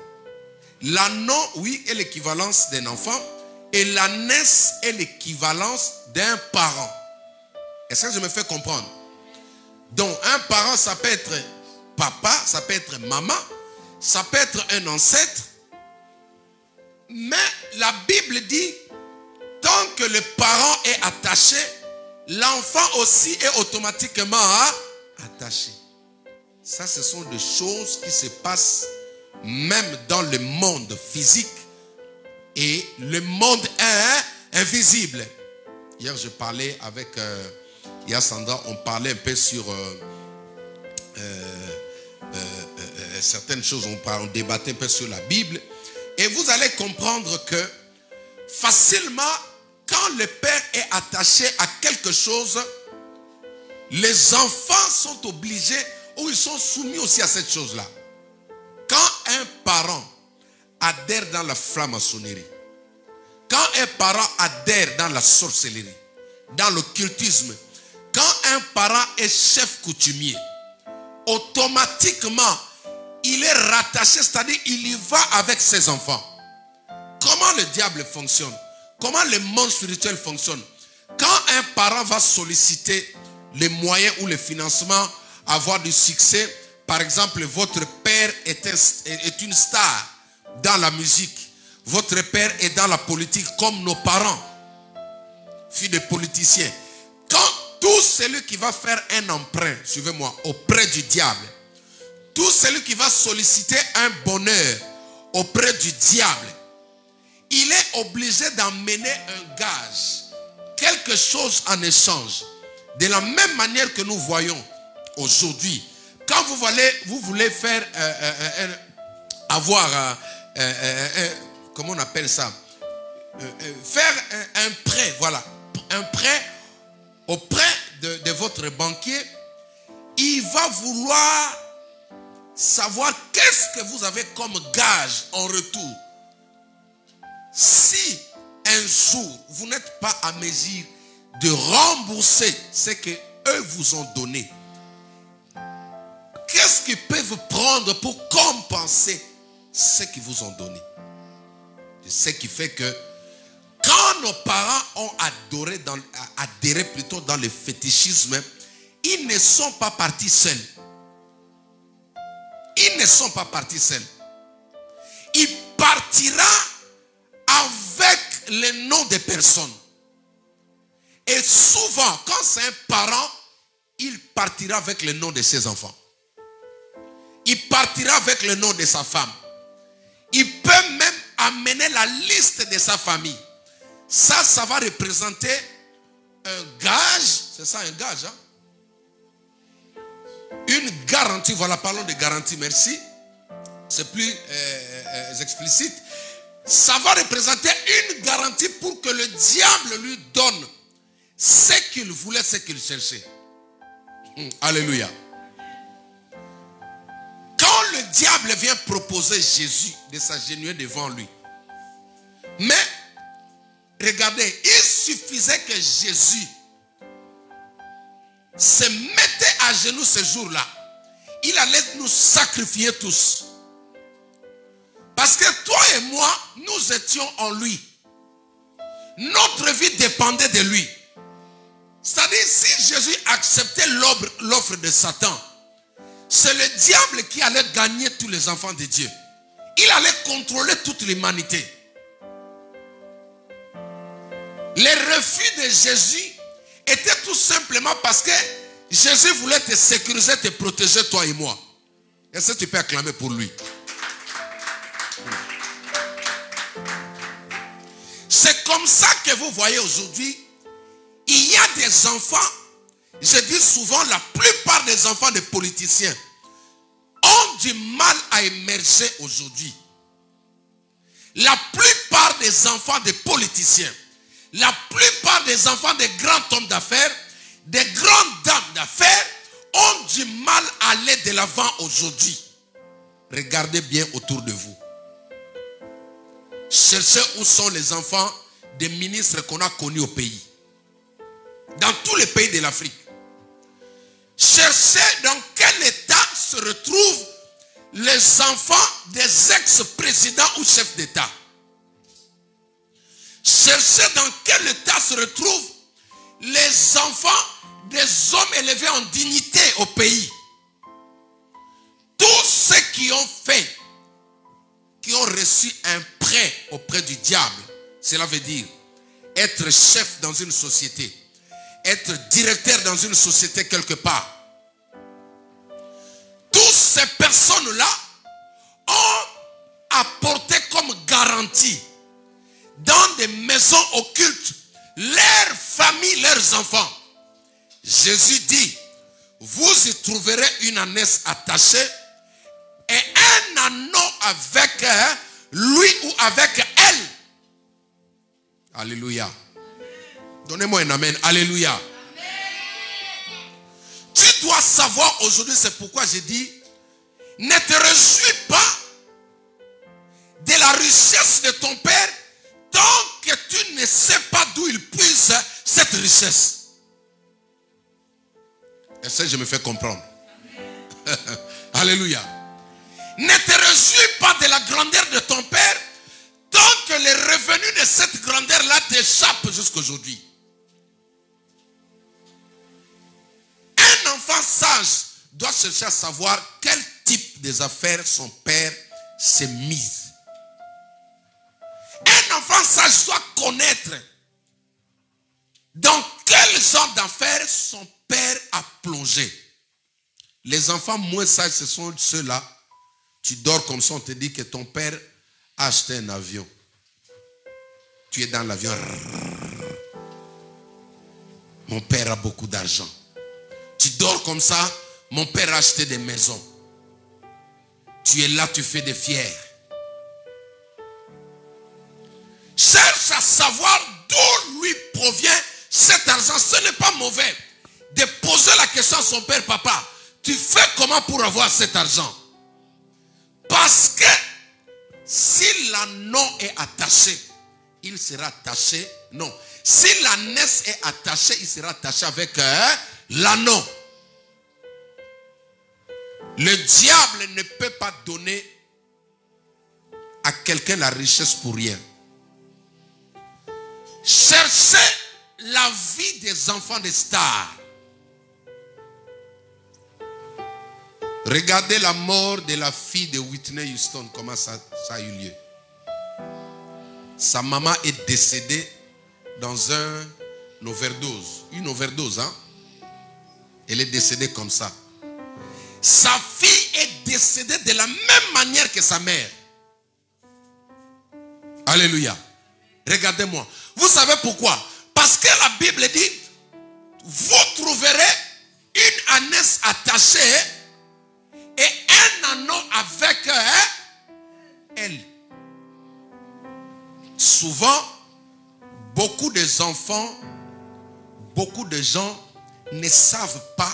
L'ânon, oui, est l'équivalence d'un enfant. Et l'ânesse est l'équivalence d'un parent. Est-ce que je me fais comprendre? Donc, un parent, ça peut être papa, ça peut être maman, ça peut être un ancêtre. Mais la Bible dit, tant que le parent est attaché, l'enfant aussi est automatiquement attaché. Ça, ce sont des choses qui se passent même dans le monde physique et le monde invisible. Hier, je parlais avec Yassandra, on parlait un peu sur certaines choses, on débattait un peu sur la Bible. Et vous allez comprendre que facilement, quand le père est attaché à quelque chose, les enfants sont obligés ou ils sont soumis aussi à cette chose-là. Quand un parent adhère dans la franc-maçonnerie, quand un parent adhère dans la sorcellerie, dans l'occultisme, quand un parent est chef coutumier, automatiquement, il est rattaché, c'est-à-dire il y va avec ses enfants. Comment le diable fonctionne? Comment le monde spirituel fonctionne? Quand un parent va solliciter les moyens ou le financement, avoir du succès, par exemple, votre père est une star dans la musique. Votre père est dans la politique comme nos parents, fils de politiciens. Quand tout celui qui va faire un emprunt, suivez-moi, auprès du diable, tout celui qui va solliciter un bonheur auprès du diable, il est obligé d'emmener un gage, quelque chose en échange. De la même manière que nous voyons aujourd'hui, quand vous voulez faire avoir, comment on appelle ça, faire un prêt, voilà, un prêt auprès de votre banquier, il va vouloir savoir qu'est-ce que vous avez comme gage en retour. Si un jour, vous n'êtes pas à mesure de rembourser ce que eux vous ont donné, qu'est-ce qu'ils peuvent prendre pour compenser ce qu'ils vous ont donné? C'est ce qui fait que quand nos parents ont adhéré plutôt dans le fétichisme, ils ne sont pas partis seuls. Ils ne sont pas partis seuls. Il partira avec les noms des personnes. Et souvent, quand c'est un parent, il partira avec le nom de ses enfants. Il partira avec le nom de sa femme. Il peut même amener la liste de sa famille. Ça va représenter un gage. C'est ça un gage, hein? Une garantie. Voilà, parlons de garantie, merci. C'est plus explicite. Ça va représenter une garantie pour que le diable lui donne ce qu'il voulait, ce qu'il cherchait. Alléluia. Quand le diable vient proposer Jésus de s'agenouiller devant lui, mais regardez, il suffisait que Jésus se mettait à genoux ce jour-là. Il allait nous sacrifier tous. Parce que toi et moi, nous étions en lui. Notre vie dépendait de lui. C'est-à-dire, si Jésus acceptait l'offre de Satan, c'est le diable qui allait gagner tous les enfants de Dieu. Il allait contrôler toute l'humanité. Le refus de Jésus était tout simplement parce que Jésus voulait te sécuriser, te protéger, toi et moi. Est-ce que tu peux acclamer pour lui? C'est comme ça que vous voyez aujourd'hui, il y a des enfants, je dis souvent, la plupart des enfants des politiciens ont du mal à émerger aujourd'hui. La plupart des enfants des politiciens, la plupart des enfants des grands hommes d'affaires, des grandes dames d'affaires ont du mal à aller de l'avant aujourd'hui. Regardez bien autour de vous. Cherchez où sont les enfants des ministres qu'on a connus au pays. Dans tous les pays de l'Afrique. Cherchez dans quel état se retrouvent les enfants des ex-présidents ou chefs d'État. Cherchez dans quel état se retrouvent les enfants des hommes élevés en dignité au pays. Tous ceux qui ont fait, qui ont reçu un prêt auprès du diable, cela veut dire être chef dans une société, être directeur dans une société quelque part. Toutes ces personnes-là ont apporté comme garantie dans des maisons occultes leurs familles, leurs enfants. Jésus dit, vous y trouverez une ânesse attachée et un anneau avec lui ou avec elle. Alléluia. Donnez-moi un amen. Alléluia. Amen. Tu dois savoir aujourd'hui, c'est pourquoi j'ai dit, ne te réjouis pas de la richesse de ton père tant que tu ne sais pas d'où il puise cette richesse. Est-ce que je me fais comprendre? Alléluia. Ne te réjouis pas de la grandeur de ton père tant que les revenus de cette grandeur-là t'échappent jusqu'aujourd'hui. Un enfant sage doit chercher à savoir quel type des affaires son père s'est mis. Un enfant sage doit connaître dans quel genre d'affaires son père a plongé. Les enfants moins sages, ce sont ceux-là. Tu dors comme ça, on te dit que ton père a acheté un avion. Tu es dans l'avion. Mon père a beaucoup d'argent. Tu dors comme ça, mon père a acheté des maisons. Tu es là, tu fais des fiers. Cherche à savoir d'où lui provient cet argent. Ce n'est pas mauvais de poser la question à son père, papa, tu fais comment pour avoir cet argent? Parce que si l'anneau est attaché, il sera attaché. Non. Si l'ânesse est attachée, il sera attaché avec l'anneau. Le diable ne peut pas donner à quelqu'un la richesse pour rien. Cherchez la vie des enfants des stars. Regardez la mort de la fille de Whitney Houston, comment ça a eu lieu. Sa maman est décédée dans une overdose. Une overdose, hein? Elle est décédée comme ça. Sa fille est décédée de la même manière que sa mère. Alléluia. Regardez-moi. Vous savez pourquoi? Parce que la Bible dit, vous trouverez une ânesse attachée et un anneau avec elle. Souvent, beaucoup des enfants, beaucoup de gens ne savent pas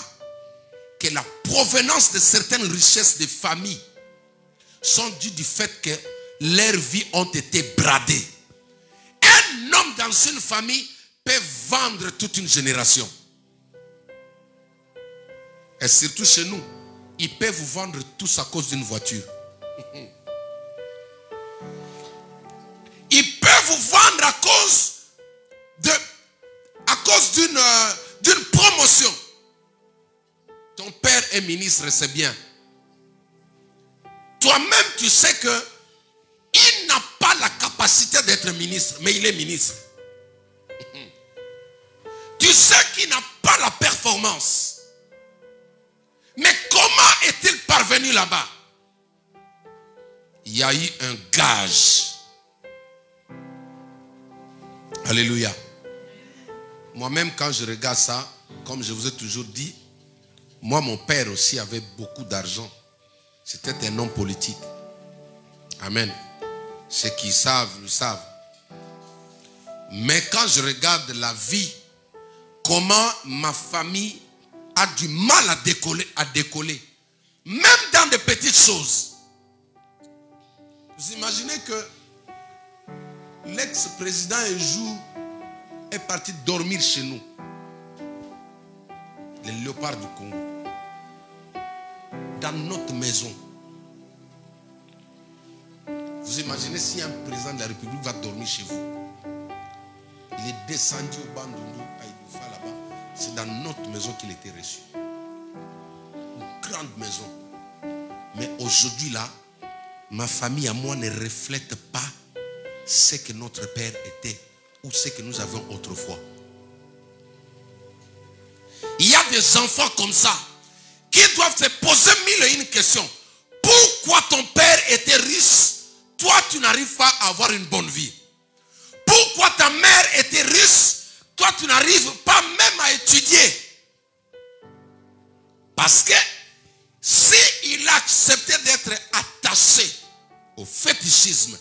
que la provenance de certaines richesses de famille sont dues du fait que leurs vies ont été bradées. Un homme dans une famille peut vendre toute une génération. Et surtout chez nous, ils peuvent vous vendre tous à cause d'une voiture. Ils peuvent vous vendre à cause d'une promotion. Ton père est ministre, c'est bien. Toi-même, tu sais que il n'a pas la capacité d'être ministre, mais il est ministre. Tu sais qu'il n'a pas la performance. Mais comment est-il parvenu là-bas? Il y a eu un gage. Alléluia. Moi-même, quand je regarde ça, comme je vous ai toujours dit, moi, mon père aussi avait beaucoup d'argent. C'était un homme politique. Amen. Ceux qui savent, le savent. Mais quand je regarde la vie, comment ma famille a du mal à décoller. Même dans de petites choses. Vous imaginez que l'ex-président un jour est parti dormir chez nous. Les léopards du Congo. Dans notre maison. Vous imaginez si un président de la République va dormir chez vous. Il est descendu au Bandundu à Idoufa là-bas. C'est dans notre maison qu'il était reçu. Une grande maison. Mais aujourd'hui là, ma famille à moi ne reflète pas ce que notre père était ou ce que nous avions autrefois. Il y a des enfants comme ça qui doivent se poser mille et une questions. Pourquoi ton père était riche? Toi, tu n'arrives pas à avoir une bonne vie. Pourquoi ta mère était riche? Toi, tu n'arrives pas même à étudier. Parce que s'il a accepté d'être attaché au fétichisme,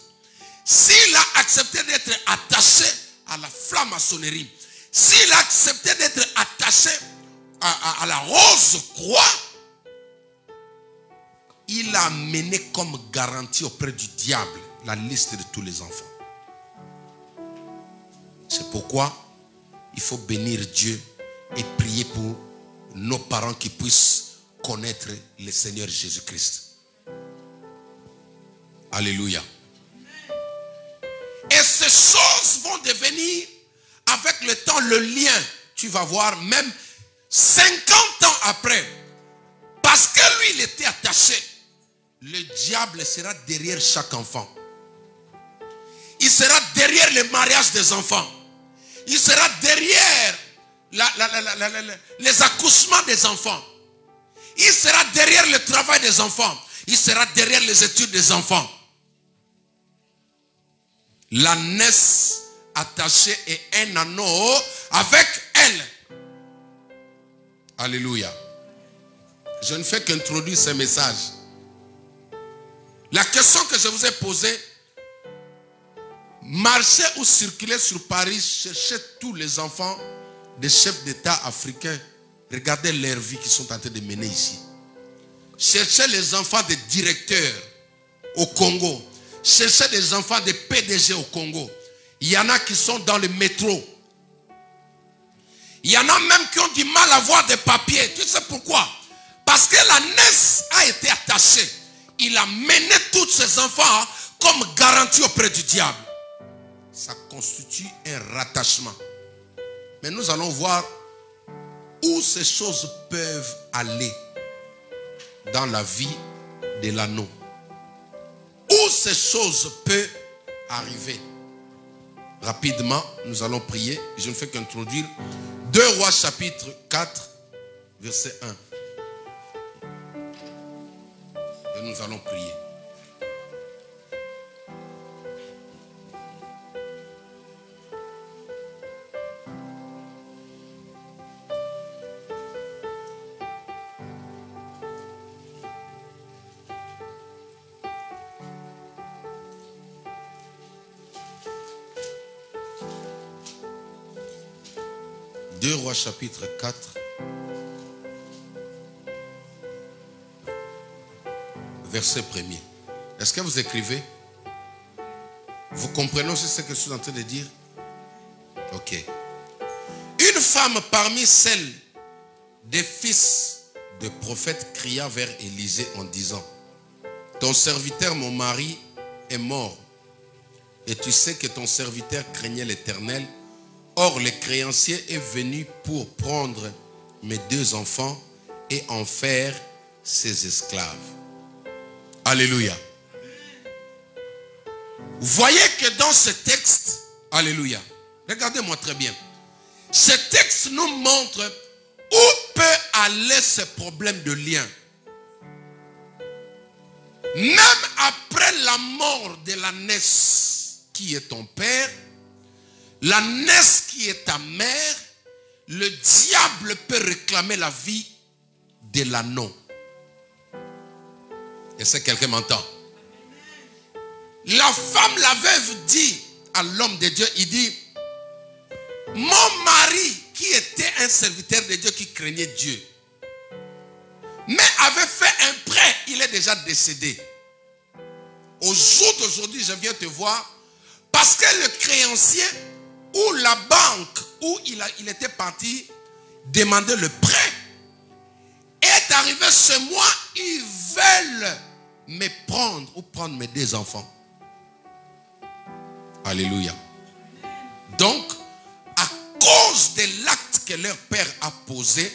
s'il a accepté d'être attaché à la franc-maçonnerie, s'il a accepté d'être attaché à la rose croix, il a mené comme garantie auprès du diable la liste de tous les enfants. C'est pourquoi il faut bénir Dieu et prier pour nos parents qui puissent connaître le Seigneur Jésus-Christ. Alléluia. Et ces choses vont devenir, avec le temps, le lien. Tu vas voir, même 50 ans après, parce que lui, il était attaché, le diable sera derrière chaque enfant. Il sera derrière le mariage des enfants. Il sera derrière les accouchements des enfants. Il sera derrière le travail des enfants. Il sera derrière les études des enfants. L'ânesse attachée et un anneau avec elle. Alléluia. Je ne fais qu'introduire ce message. La question que je vous ai posée, marchez ou circulez sur Paris, cherchez tous les enfants des chefs d'État africains. Regardez leur vie qu'ils sont en train de mener ici. Cherchez les enfants des directeurs au Congo. Cherchez des enfants de PDG au Congo. Il y en a qui sont dans le métro. Il y en a même qui ont du mal à avoir des papiers. Tu sais pourquoi? Parce que la NES a été attachée. Il a mené tous ses enfants comme garantie auprès du diable. Ça constitue un rattachement. Mais nous allons voir où ces choses peuvent aller dans la vie de l'anneau. Où ces choses peuvent arriver. Rapidement, nous allons prier. Je ne fais qu'introduire 2 Rois chapitre 4, verset 1. Et nous allons prier. Deux Rois chapitre 4. Verset 1er. Est-ce que vous écrivez? Vous comprenez aussi ce que je suis en train de dire? Ok. Une femme parmi celles des fils de prophètes cria vers Élisée en disant: ton serviteur, mon mari, est mort. Et tu sais que ton serviteur craignait l'Éternel. Or, le créancier est venu pour prendre mes 2 enfants et en faire ses esclaves. Alléluia. Vous voyez que dans ce texte, alléluia, regardez-moi très bien. Ce texte nous montre où peut aller ce problème de lien. Même après la mort de la NES qui est ton père, la NES qui est ta mère, le diable peut réclamer la vie de l'anneau. Est-ce que quelqu'un m'entend? La femme, la veuve, dit à l'homme de Dieu, il dit: mon mari qui était un serviteur de Dieu qui craignait Dieu, mais avait fait un prêt, il est déjà décédé. Au jour d'aujourd'hui, je viens te voir parce que le créancier ou la banque où il était parti demander le prêt est arrivé chez moi, ils veulent me prendre ou prendre mes 2 enfants. Alléluia. Donc, à cause de l'acte que leur père a posé,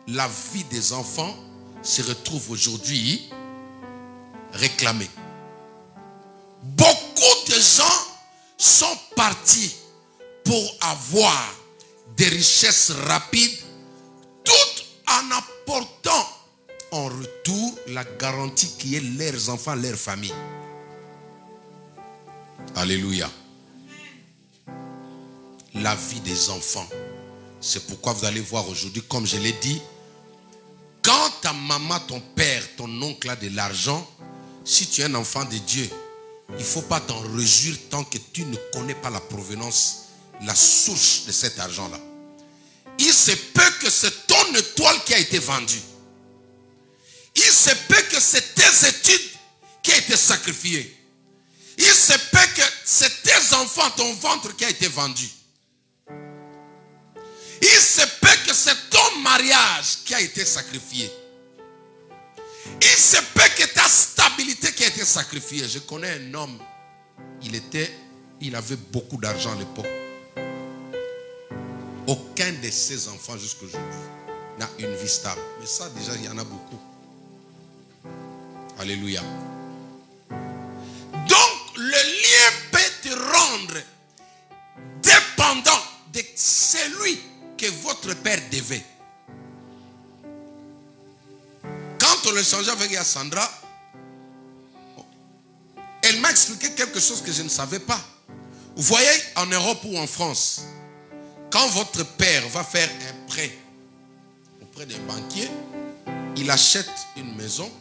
la vie des enfants se retrouve aujourd'hui réclamée. Beaucoup de gens sont partis pour avoir des richesses rapides, tout en apportant en retour la garantie qui est leurs enfants, leur famille. Alléluia. La vie des enfants. C'est pourquoi vous allez voir aujourd'hui, comme je l'ai dit, quand ta maman, ton père, ton oncle a de l'argent, si tu es un enfant de Dieu, il ne faut pas t'en réjouir tant que tu ne connais pas la provenance, la source de cet argent-là. Il se peut que c'est ton étoile qui a été vendue. Il se peut que c'est tes études qui a été sacrifiées. Il se peut que c'est tes enfants, ton ventre qui a été vendu. Il se peut que c'est ton mariage qui a été sacrifié. Il se peut que ta stabilité qui a été sacrifiée. Je connais un homme, il avait beaucoup d'argent à l'époque. Aucun de ses enfants jusqu'à aujourd'hui n'a une vie stable. Mais ça déjà, il y en a beaucoup. Alléluia. Donc, le lien peut te rendre dépendant de celui que votre père devait. Quand on le changeait avec Sandra, elle m'a expliqué quelque chose que je ne savais pas. Vous voyez, en Europe ou en France, quand votre père va faire un prêt auprès d'un banquier, il achète une maison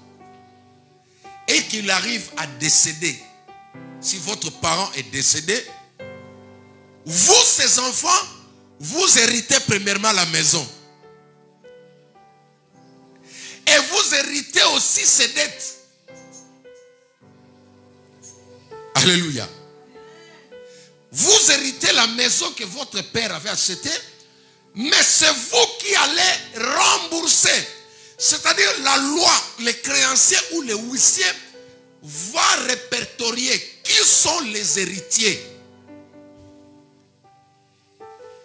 et qu'il arrive à décéder. Si votre parent est décédé, vous, ses enfants, vous héritez premièrement la maison. Et vous héritez aussi ses dettes. Alléluia. Vous héritez la maison que votre père avait achetée, mais c'est vous qui allez rembourser. C'est-à-dire la loi, les créanciers ou les huissiers va répertorier qui sont les héritiers.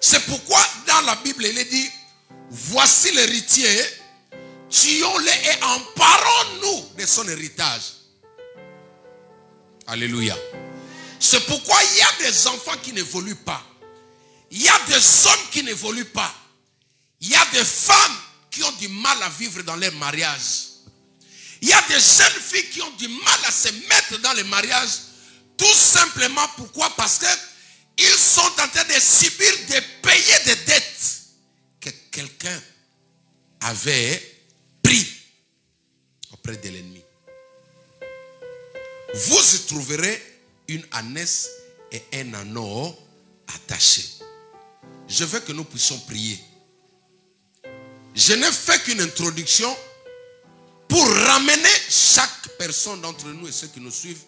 C'est pourquoi dans la Bible il est dit, voici l'héritier, tuons-le et emparons-nous de son héritage. Alléluia. C'est pourquoi il y a des enfants qui n'évoluent pas. Il y a des hommes qui n'évoluent pas. Il y a des femmes qui ont du mal à vivre dans leur mariage. Il y a des jeunes filles qui ont du mal à se mettre dans le mariage. Tout simplement pourquoi? Parce qu'ils sont en train de subir, de payer des dettes que quelqu'un avait pris auprès de l'ennemi. Vous y trouverez une ânesse et un anneau attachés. Je veux que nous puissions prier. Je n'ai fait qu'une introduction pour ramener chaque personne d'entre nous et ceux qui nous suivent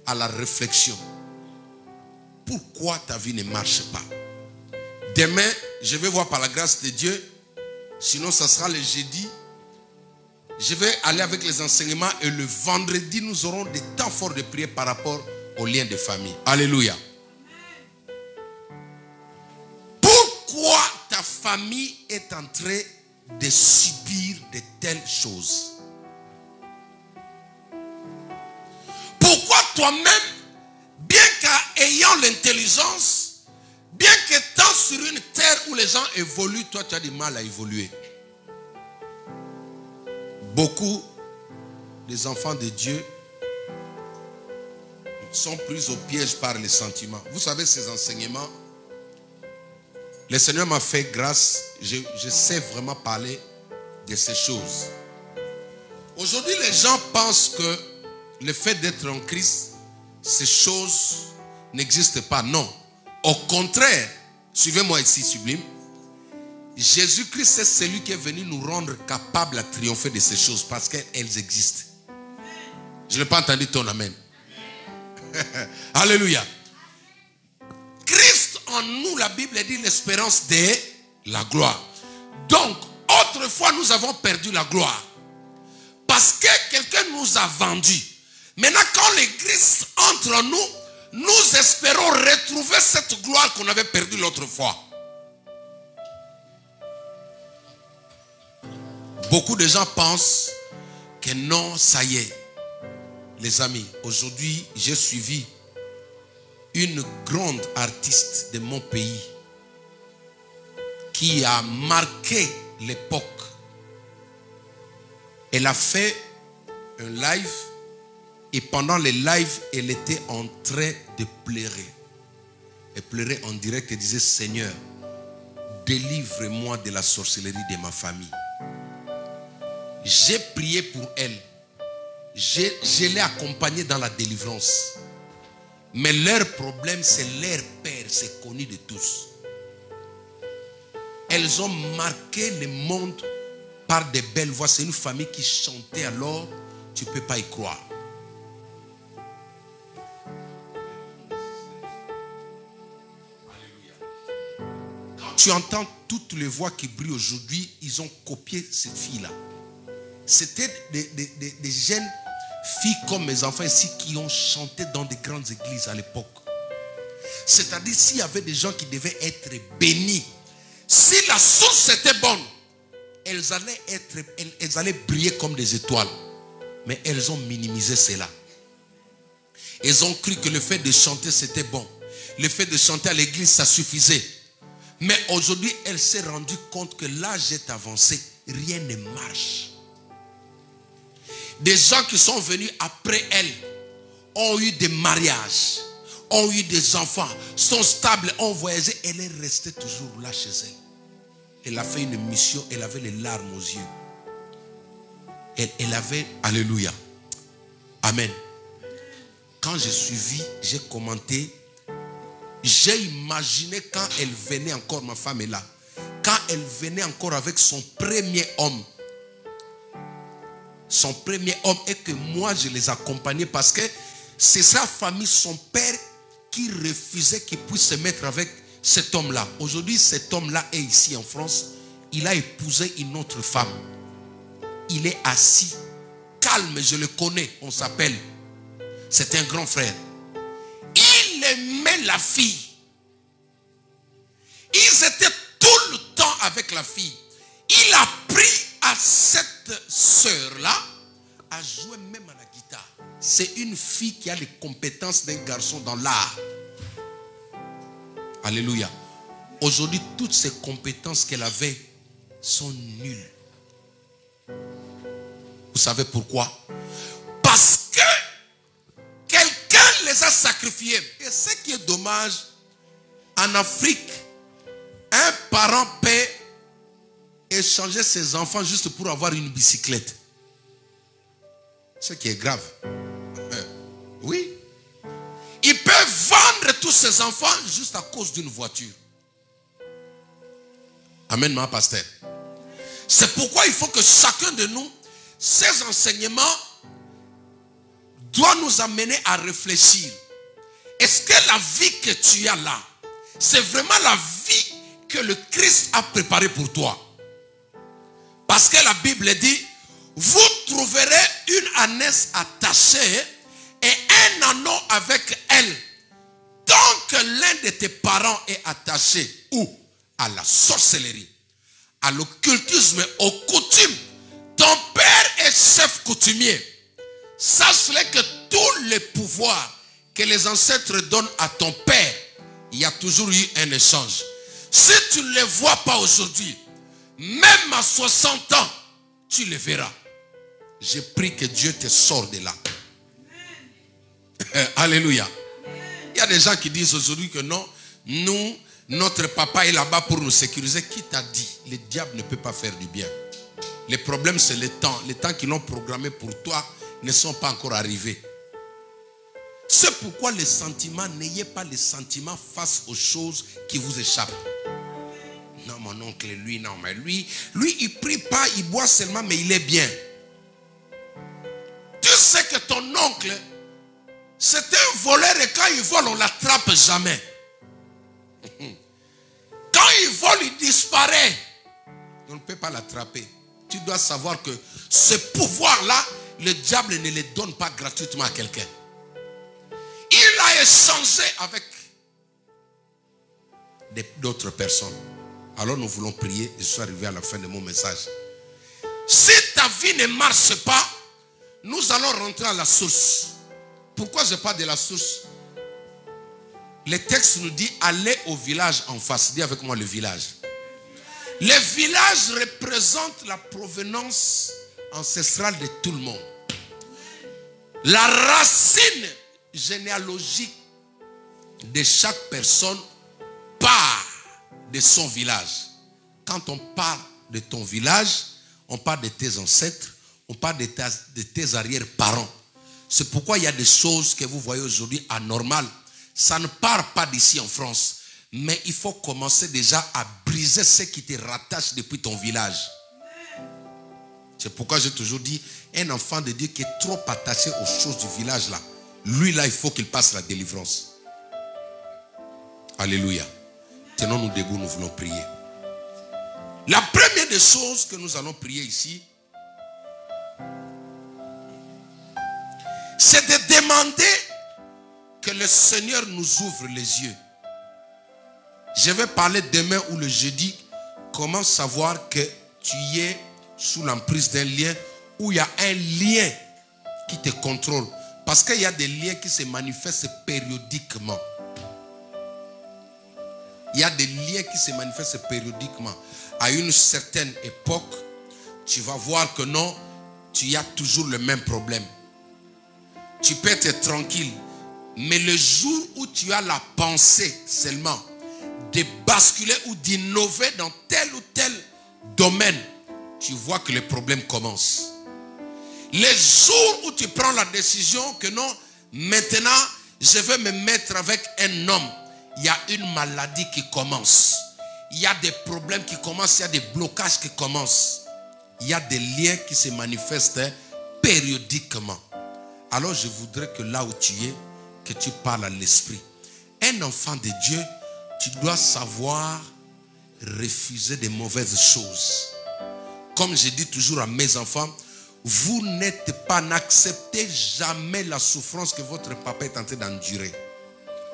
à la réflexion. Pourquoi ta vie ne marche pas? Demain, je vais voir par la grâce de Dieu, sinon ça sera le jeudi. Je vais aller avec les enseignements et le vendredi, nous aurons des temps forts de prière par rapport aux liens de famille. Alléluia. Pourquoi ta famille est en train de subir de telles choses? Pourquoi toi-même, bien qu'ayant l'intelligence, bien qu'étant sur une terre où les gens évoluent, toi tu as du mal à évoluer? Beaucoup des enfants de Dieu sont pris au piège par les sentiments. Vous savez, ces enseignements, le Seigneur m'a fait grâce, je sais vraiment parler de ces choses. Aujourd'hui, les gens pensent que le fait d'être en Christ, ces choses n'existent pas. Non. Au contraire, suivez-moi ici, sublime. Jésus-Christ, c'est celui qui est venu nous rendre capables à triompher de ces choses parce qu'elles existent. Je n'ai pas entendu ton amen. Alléluia. Christ en nous, la Bible dit l'espérance de la gloire. Donc, autrefois, nous avons perdu la gloire parce que quelqu'un nous a vendus. Maintenant, quand l'Église entre en nous, nous espérons retrouver cette gloire qu'on avait perdue l'autre fois. Beaucoup de gens pensent que non, ça y est. Les amis, aujourd'hui, j'ai suivi une grande artiste de mon pays qui a marqué l'époque. Elle a fait un live et pendant le live, elle était en train de pleurer. Elle pleurait en direct et disait, Seigneur, délivre-moi de la sorcellerie de ma famille. J'ai prié pour elle. Je l'ai accompagnée dans la délivrance. Mais leur problème, c'est leur père, c'est connu de tous. Elles ont marqué le monde par des belles voix. C'est une famille qui chantait alors, tu ne peux pas y croire. Quand tu entends toutes les voix qui brillent aujourd'hui, ils ont copié cette fille-là. C'était des jeunes filles comme mes enfants ici qui ont chanté dans des grandes églises à l'époque. C'est-à-dire s'il y avait des gens qui devaient être bénis, si la source était bonne, elles allaient briller comme des étoiles. Mais elles ont minimisé cela. Elles ont cru que le fait de chanter c'était bon. Le fait de chanter à l'église ça suffisait. Mais aujourd'hui elle s'est rendue compte que l'âge est avancé. Rien ne marche. Des gens qui sont venus après elle ont eu des mariages, ont eu des enfants, sont stables, ont voyagé. Elle est restée toujours là chez elle. Elle a fait une mission, elle avait les larmes aux yeux. Elle avait, alléluia, amen. Quand j'ai suivi, j'ai commenté, j'ai imaginé quand elle venait encore, ma femme est là, quand elle venait encore avec son premier homme, et que moi je les accompagnais parce que c'est sa famille, son père, qui refusait qu'il puisse se mettre avec cet homme-là. Aujourd'hui, cet homme-là est ici en France. Il a épousé une autre femme. Il est assis, calme, je le connais, on s'appelle. C'est un grand frère. Il aimait la fille. Ils étaient tout le temps avec la fille. Il a appris à cette sœur-là à jouer même à la guitare. C'est une fille qui a les compétences d'un garçon dans l'art. Alléluia. Aujourd'hui, toutes ces compétences qu'elle avait sont nulles. Vous savez pourquoi? Parce que quelqu'un les a sacrifiés. Et ce qui est dommage, en Afrique, un parent peut échanger ses enfants juste pour avoir une bicyclette. Ce qui est grave. Oui. Il peut vendre tous ses enfants juste à cause d'une voiture. Amen, ma pasteur. C'est pourquoi il faut que chacun de nous, ces enseignements doivent nous amener à réfléchir. Est-ce que la vie que tu as là, c'est vraiment la vie que le Christ a préparée pour toi? Parce que la Bible dit, vous trouverez une ânesse attachée et un anneau avec elle. Tant que l'un de tes parents est attaché ou à la sorcellerie, à l'occultisme, aux coutumes, ton père est chef coutumier. Sache-le que tous les pouvoirs que les ancêtres donnent à ton père, il y a toujours eu un échange. Si tu ne les vois pas aujourd'hui, même à 60 ans, tu les verras. Je prie que Dieu te sorte de là. Alléluia. Il y a des gens qui disent aujourd'hui que non, nous, notre papa est là-bas pour nous sécuriser. Qui t'a dit? Le diable ne peut pas faire du bien. Le problème, c'est le temps. Les temps qu'ils ont programmé pour toi ne sont pas encore arrivés. C'est pourquoi les sentiments, n'ayez pas les sentiments face aux choses qui vous échappent. Non, mon oncle, lui, non, mais lui, il prie pas, il boit seulement, mais il est bien. Tu sais que ton oncle, c'est un voleur et quand il vole, on ne l'attrape jamais. Quand il vole, il disparaît. On ne peut pas l'attraper. Tu dois savoir que ce pouvoir-là, le diable ne le donne pas gratuitement à quelqu'un. Il a échangé avec d'autres personnes. Alors nous voulons prier. Je suis arrivé à la fin de mon message. Si ta vie ne marche pas, nous allons rentrer à la source. Pourquoi je parle de la source? Le texte nous dit allez au village en face. Dis avec moi le village. Le village représente la provenance ancestrale de tout le monde. La racine généalogique de chaque personne part de son village. Quand on parle de ton village, on parle de tes ancêtres, on parle de tes arrière-parents. C'est pourquoi il y a des choses que vous voyez aujourd'hui anormales. Ça ne part pas d'ici en France. Mais il faut commencer déjà à briser ce qui te rattache depuis ton village. C'est pourquoi j'ai toujours dit, un enfant de Dieu qui est trop attaché aux choses du village là, lui là, il faut qu'il passe la délivrance. Alléluia. Tenons-nous debout, nous voulons prier. La première des choses que nous allons prier ici, c'est de demander que le Seigneur nous ouvre les yeux. Je vais parler demain ou le jeudi, comment savoir que tu es sous l'emprise d'un lien où il y a un lien qui te contrôle. Parce qu'il y a des liens qui se manifestent périodiquement. Il y a des liens qui se manifestent périodiquement. À une certaine époque, tu vas voir que non, tu as toujours le même problème. Tu peux être tranquille. Mais le jour où tu as la pensée seulement de basculer ou d'innover dans tel ou tel domaine, tu vois que le problème commence. Les jours où tu prends la décision que non, maintenant, je vais me mettre avec un homme, il y a une maladie qui commence. Il y a des problèmes qui commencent, il y a des blocages qui commencent. Il y a des liens qui se manifestent périodiquement. Alors je voudrais que là où tu es, que tu parles à l'esprit. Un enfant de Dieu, tu dois savoir refuser des mauvaises choses. Comme je dis toujours à mes enfants, vous n'êtes pas, n'acceptez jamais la souffrance que votre papa est en train d'endurer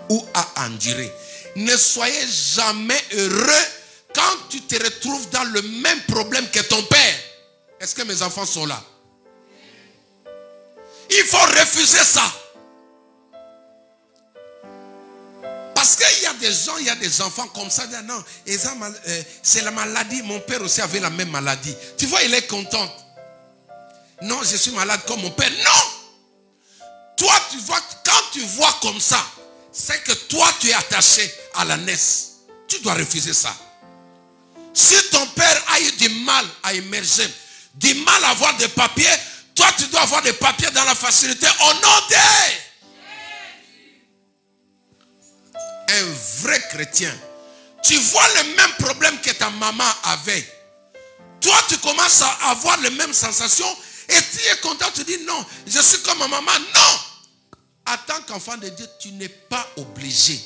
ou a enduré. Ne soyez jamais heureux quand tu te retrouves dans le même problème que ton père. Est-ce que mes enfants sont là? Il faut refuser ça. Parce qu'il y a des gens, il y a des enfants comme ça. Non, c'est la maladie. Mon père aussi avait la même maladie. Tu vois, il est content. Non, je suis malade comme mon père. Non. Toi, tu vois, quand tu vois comme ça, c'est que toi, tu es attaché à la naisse. Tu dois refuser ça. Si ton père a eu du mal à émerger, du mal à avoir des papiers, toi, tu dois avoir des papiers dans la facilité au nom de... Un vrai chrétien, tu vois le même problème que ta maman avait. Toi, tu commences à avoir les mêmes sensations et tu es content, tu dis non, je suis comme ma maman. Non! En tant qu'enfant de Dieu, tu n'es pas obligé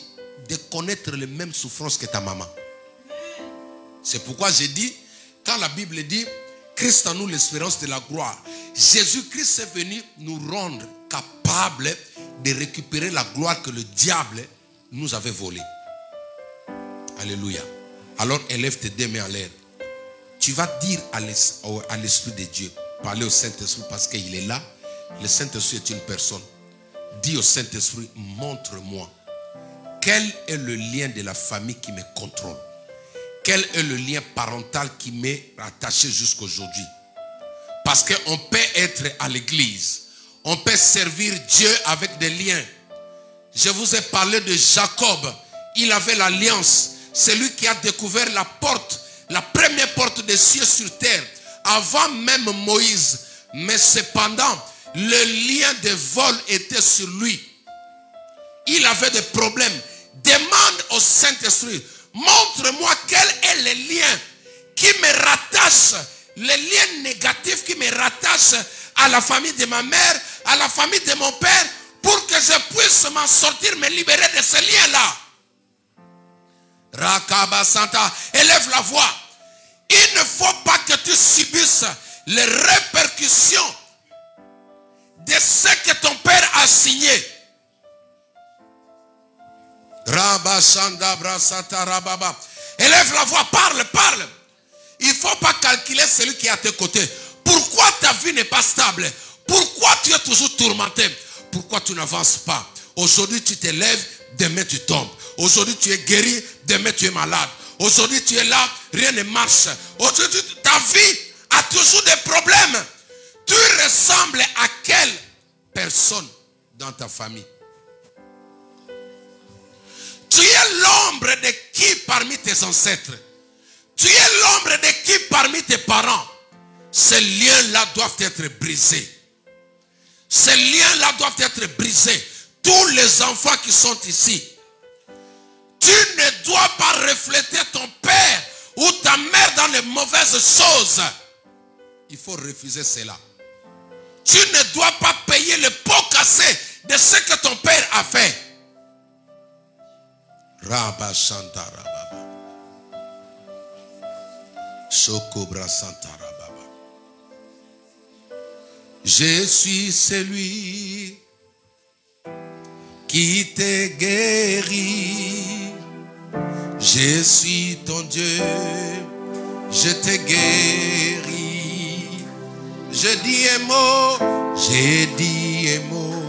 de connaître les mêmes souffrances que ta maman. C'est pourquoi j'ai dit, quand la Bible dit, Christ en nous l'espérance de la gloire. Jésus-Christ est venu nous rendre capables de récupérer la gloire que le diable nous avait volée. Alléluia. Alors élève tes deux mains en l'air. Tu vas dire à l'Esprit de Dieu, parler au Saint-Esprit parce qu'il est là. Le Saint-Esprit est une personne. Dis au Saint-Esprit, montre-moi quel est le lien de la famille qui me contrôle. Quel est le lien parental qui m'est attaché jusqu'aujourd'hui. Parce qu'on peut être à l'église. On peut servir Dieu avec des liens. Je vous ai parlé de Jacob. Il avait l'alliance. C'est lui qui a découvert la porte, la première porte des cieux sur terre, avant même Moïse. Mais cependant, le lien de vol était sur lui. Il avait des problèmes. Demande au Saint-Esprit, montre-moi quel est le lien qui me rattache, les liens négatifs qui me rattachent à la famille de ma mère, à la famille de mon père, pour que je puisse m'en sortir, me libérer de ces liens-là. Rakaba Santa, élève la voix. Il ne faut pas que tu subisses les répercussions de ce que ton père a signé. Rabashanda Brasata Rababa. Élève la voix, parle, parle. Il ne faut pas calculer celui qui est à tes côtés. Pourquoi ta vie n'est pas stable? Pourquoi tu es toujours tourmenté? Pourquoi tu n'avances pas? Aujourd'hui tu te lèves, demain tu tombes. Aujourd'hui tu es guéri, demain tu es malade. Aujourd'hui tu es là, rien ne marche. Aujourd'hui ta vie a toujours des problèmes. Tu ressembles à quelle personne dans ta famille? Tu es l'ombre de qui parmi tes ancêtres? Tu es l'ombre de qui parmi tes parents? Ces liens-là doivent être brisés. Ces liens-là doivent être brisés. Tous les enfants qui sont ici, tu ne dois pas refléter ton père ou ta mère dans les mauvaises choses. Il faut refuser cela. Tu ne dois pas payer le pot cassé de ce que ton père a fait. Rabba Santa Rababa. Shokobra Santa Rababa. Je suis celui qui te guérit. Je suis ton Dieu, je te guéris. Je dis un mot, j'ai dit un mot.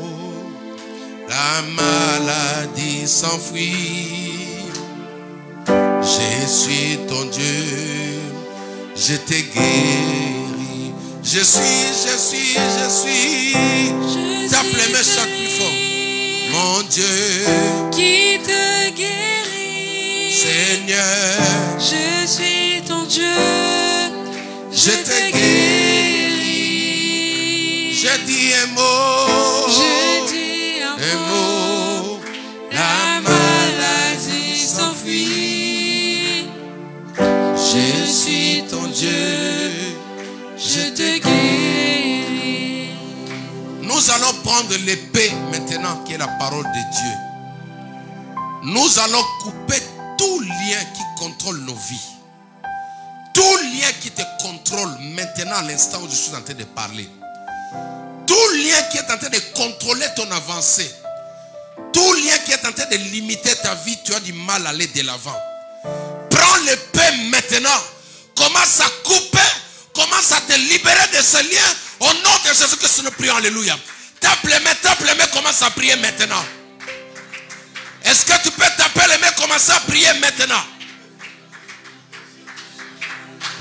La maladie s'enfuit. Je suis ton Dieu, je te guéris. Je suis. T'appelez mes chants plus fort. Mon Dieu, qui te guérit. Seigneur, Je suis ton Dieu, je te guéris. Je dis un mot, je dis un mot. la maladie s'enfuit. Je suis ton Dieu, Je te guéris. Nous allons prendre l'épée maintenant qui est la parole de Dieu. Nous allons couper tout lien qui contrôle nos vies. Tout lien qui te contrôle maintenant à l'instant où je suis en train de parler. Tout lien qui est en train de contrôler ton avancée. Tout lien qui est en train de limiter ta vie, tu as du mal à aller de l'avant. Prends l'épée maintenant. Commence à couper. Commence à te libérer de ce lien. Au nom de Jésus Christ, nous prions. Alléluia. Tape les mains, commence à prier maintenant. Est-ce que tu peux taper les mains, commencer à prier maintenant?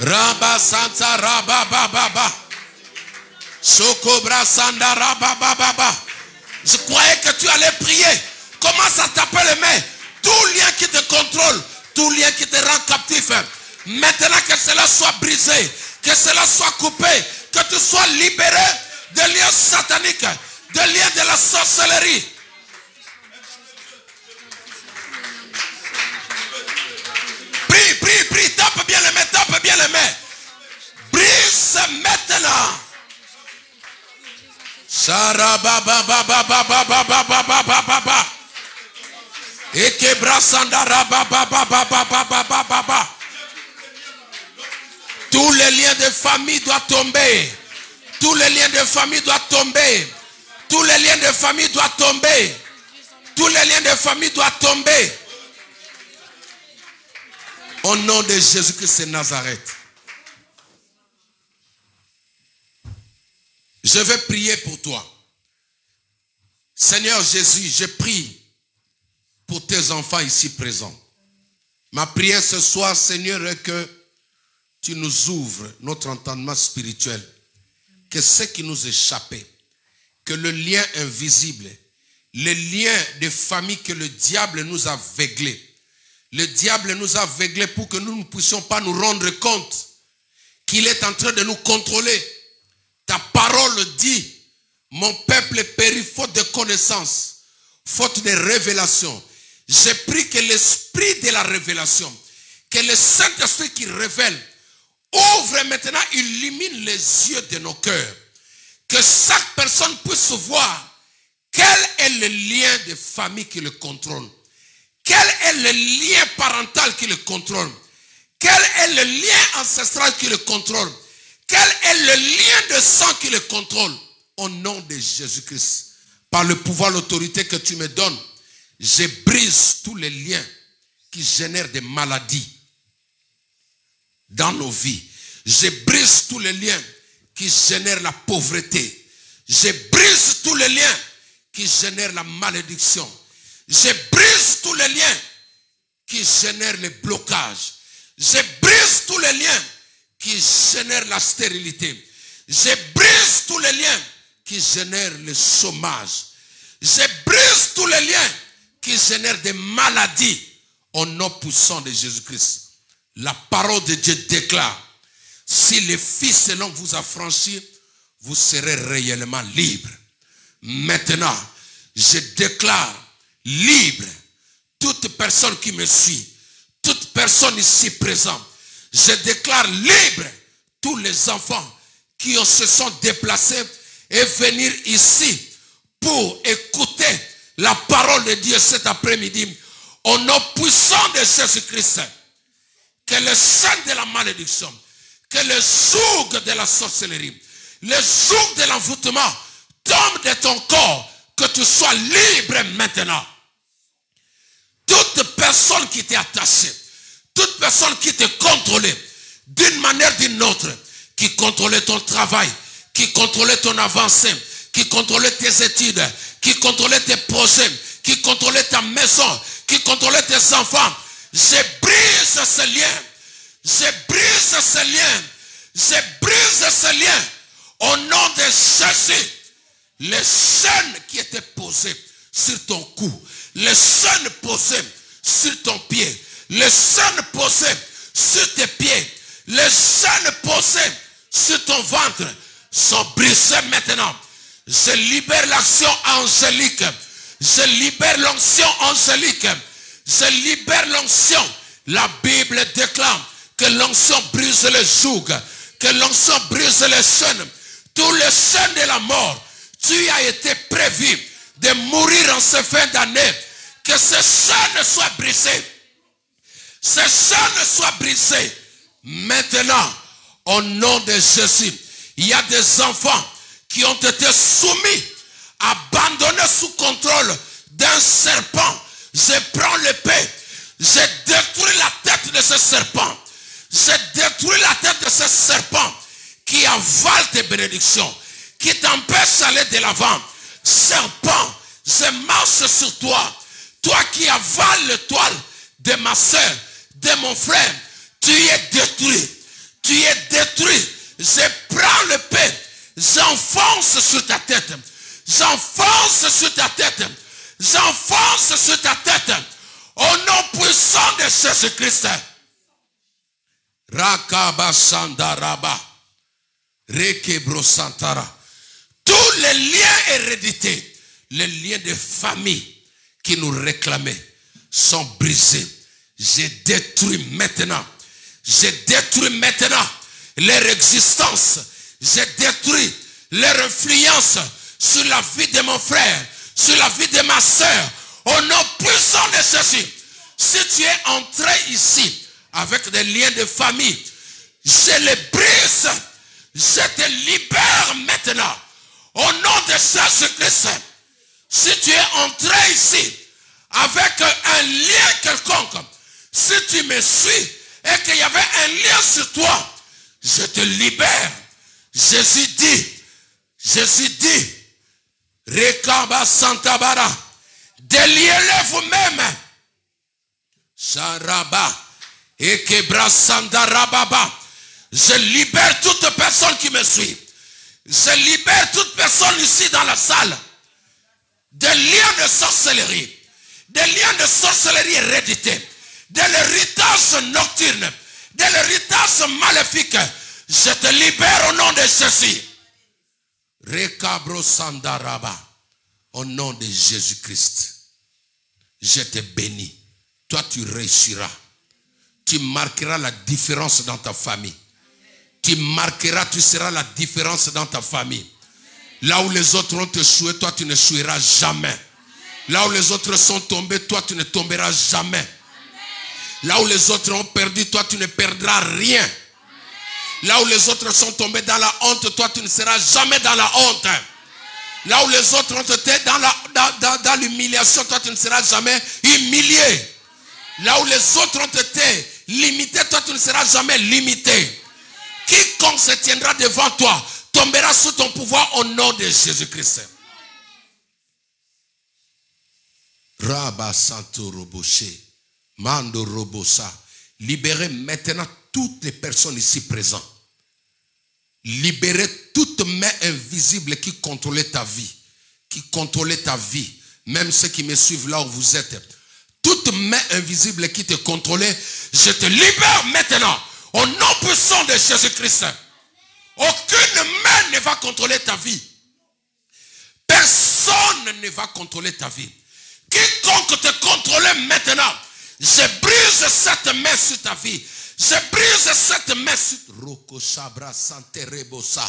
Rabba Santa Rabba Baba. Sokobra Sanda Rabba Baba. Je croyais que tu allais prier. Commence à taper les mains. Tout lien qui te contrôle, tout lien qui te rend captif. Maintenant que cela soit brisé, que cela soit coupé, que tu sois libéré de liens sataniques, de liens de la sorcellerie. Prie, tape bien les mains. Brise maintenant. Sarababababababababababababa. Ekebrasandara. Tous les liens de famille doivent tomber. Tous les liens de famille doivent tomber. Tous les liens de famille doivent tomber. Tous les liens de famille doivent tomber. Au nom de Jésus-Christ de Nazareth. Je vais prier pour toi. Seigneur Jésus, je prie pour tes enfants ici présents. Ma prière ce soir, Seigneur, est que tu nous ouvres notre entendement spirituel. Que ce qui nous échappait, que le lien invisible, le lien de famille que le diable nous a aveuglés. Le diable nous a aveuglés pour que nous ne puissions pas nous rendre compte qu'il est en train de nous contrôler. Ta parole dit, mon peuple périt faute de connaissance, faute de révélation. J'ai pris que l'esprit de la révélation, que le Saint-Esprit qui révèle, ouvre maintenant, illumine les yeux de nos cœurs. Que chaque personne puisse voir quel est le lien de famille qui le contrôle. Quel est le lien parental qui le contrôle. Quel est le lien ancestral qui le contrôle. Quel est le lien de sang qui le contrôle. Au nom de Jésus-Christ, par le pouvoir, l'autorité que tu me donnes, je brise tous les liens qui génèrent des maladies dans nos vies. Je brise tous les liens qui génèrent la pauvreté. Je brise tous les liens qui génèrent la malédiction. Je brise tous les liens qui génèrent les blocages. Je brise tous les liens qui génèrent la stérilité. Je brise tous les liens qui génèrent le chômage. Je brise tous les liens qui génèrent des maladies au nom puissant de Jésus-Christ. La parole de Dieu déclare, si le Fils selon vous a franchi, vous serez réellement libre. Maintenant, je déclare libre toute personne qui me suit, toute personne ici présente. Je déclare libre tous les enfants qui se sont déplacés et venir ici pour écouter la parole de Dieu cet après-midi. Au nom puissant de Jésus-Christ, que le sang de la malédiction, que le joug de la sorcellerie, le joug de l'envoûtement tombe de ton corps, que tu sois libre maintenant. Toute personne qui t'est attachée, toute personne qui te contrôlait d'une manière ou d'une autre, qui contrôlait ton travail, qui contrôlait ton avancée, qui contrôlait tes études, qui contrôlait tes projets, qui contrôlait ta maison, qui contrôlait tes enfants, je brise ce lien. Je brise ce lien. Je brise ce lien. Au nom de Jésus, les chaînes qui étaient posées sur ton cou, les chaînes posées sur ton pied, les chaînes posées sur tes pieds, les chaînes posées sur ton ventre sont brisées maintenant. Je libère l'action angélique. Je libère l'onction angélique. Je libère l'onction. La Bible déclare que l'onction brise les jougs, que l'onction brise les chaînes. Tous les chaînes de la mort, tu as été prévu de mourir en ce fin d'année. Que ce chaîne soit brisé. Ce chaîne soit brisé. Maintenant, au nom de Jésus, il y a des enfants qui ont été soumis, abandonnés sous contrôle d'un serpent. Je prends l'épée. J'ai détruit la tête de ce serpent. J'ai détruit la tête de ce serpent qui avale tes bénédictions, qui t'empêche d'aller de l'avant. Serpent, je marche sur toi. Toi qui avales l'étoile de ma soeur, de mon frère, tu es détruit. Tu es détruit. Je prends l'épée. J'enfonce sur ta tête. J'enfonce sur ta tête. J'enfonce sur ta tête. Au nom puissant de Jésus-Christ. Rakaba Sandaraba. Rekebro Santara. Tous les liens hérédités, les liens de famille qui nous réclamaient sont brisés. J'ai détruit maintenant. J'ai détruit maintenant leur existence. J'ai détruit leur influence sur la vie de mon frère, sur la vie de ma soeur. Au nom puissant de Jésus. Si tu es entré ici avec des liens de famille, je les brise. Je te libère maintenant. Au nom de Jésus-Christ. Si tu es entré ici avec un lien quelconque, si tu me suis et qu'il y avait un lien sur toi, je te libère. Jésus dit, Rekaba Santabara, déliez-les vous-même. Saraba, Ekebra Sandarababa. Je libère toute personne qui me suit. Je libère toute personne ici dans la salle. Des liens de sorcellerie. Des liens de sorcellerie hérédité. De l'héritage nocturne. De l'héritage maléfique. Je te libère au nom de Jésus. Rekabro Sandaraba. Au nom de Jésus-Christ. Je te bénis. Toi tu réussiras. Tu marqueras la différence dans ta famille. Tu marqueras, tu seras la différence dans ta famille. Là où les autres ont échoué, toi tu n'échoueras jamais. Là où les autres sont tombés, toi tu ne tomberas jamais. Là où les autres ont perdu, toi tu ne perdras rien. Là où les autres sont tombés dans la honte, toi tu ne seras jamais dans la honte. Là où les autres ont été dans l'humiliation, toi tu ne seras jamais humilié. Là où les autres ont été limités, toi tu ne seras jamais limité. Quiconque se tiendra devant toi tombera sous ton pouvoir au nom de Jésus-Christ. Rabba Santo Roboche, Mando Robosa. Libérez maintenant toutes les personnes ici présentes. Libérez toute main invisible qui contrôlait ta vie. Qui contrôlait ta vie. Même ceux qui me suivent là où vous êtes. Toute main invisible qui te contrôlait, je te libère maintenant. Au nom puissant de Jésus-Christ. Aucune main ne va contrôler ta vie. Personne ne va contrôler ta vie. Quiconque te contrôle maintenant, je brise cette main sur ta vie. Je brise cette main sur... Roko Shabra Santerebosa.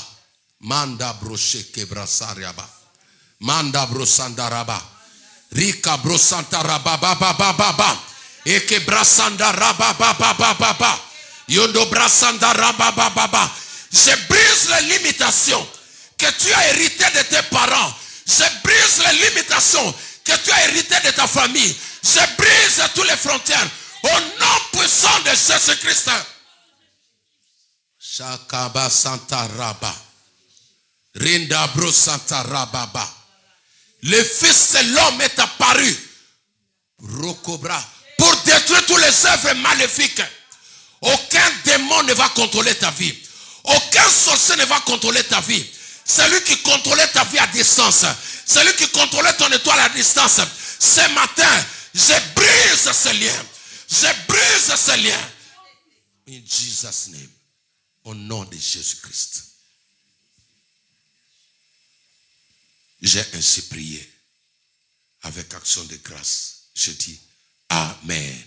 Manda Broche Kebrasariaba. Manda Brosandaraba. Rika Brosantaraba Baba Baba. Eke Brasandaraba Baba Baba. Yondo Brasandaraba Baba. Je brise les limitations que tu as héritées de tes parents. Je brise les limitations que tu as héritées de ta famille. Je brise toutes les frontières. Au nom puissant de Jésus-Christ. Shakaba Santa Raba. Rinda Bro Santa Rababa. Le Fils de l'homme est apparu. Rokobra. Pour détruire tous les œuvres maléfiques. Aucun démon ne va contrôler ta vie. Aucun sorcier ne va contrôler ta vie. Celui qui contrôlait ta vie à distance. Celui qui contrôlait ton étoile à distance. Ce matin, je brise ce lien. Je brise ce lien. In Jesus' name. Au nom de Jésus-Christ. J'ai ainsi prié. Avec action de grâce. Je dis Amen.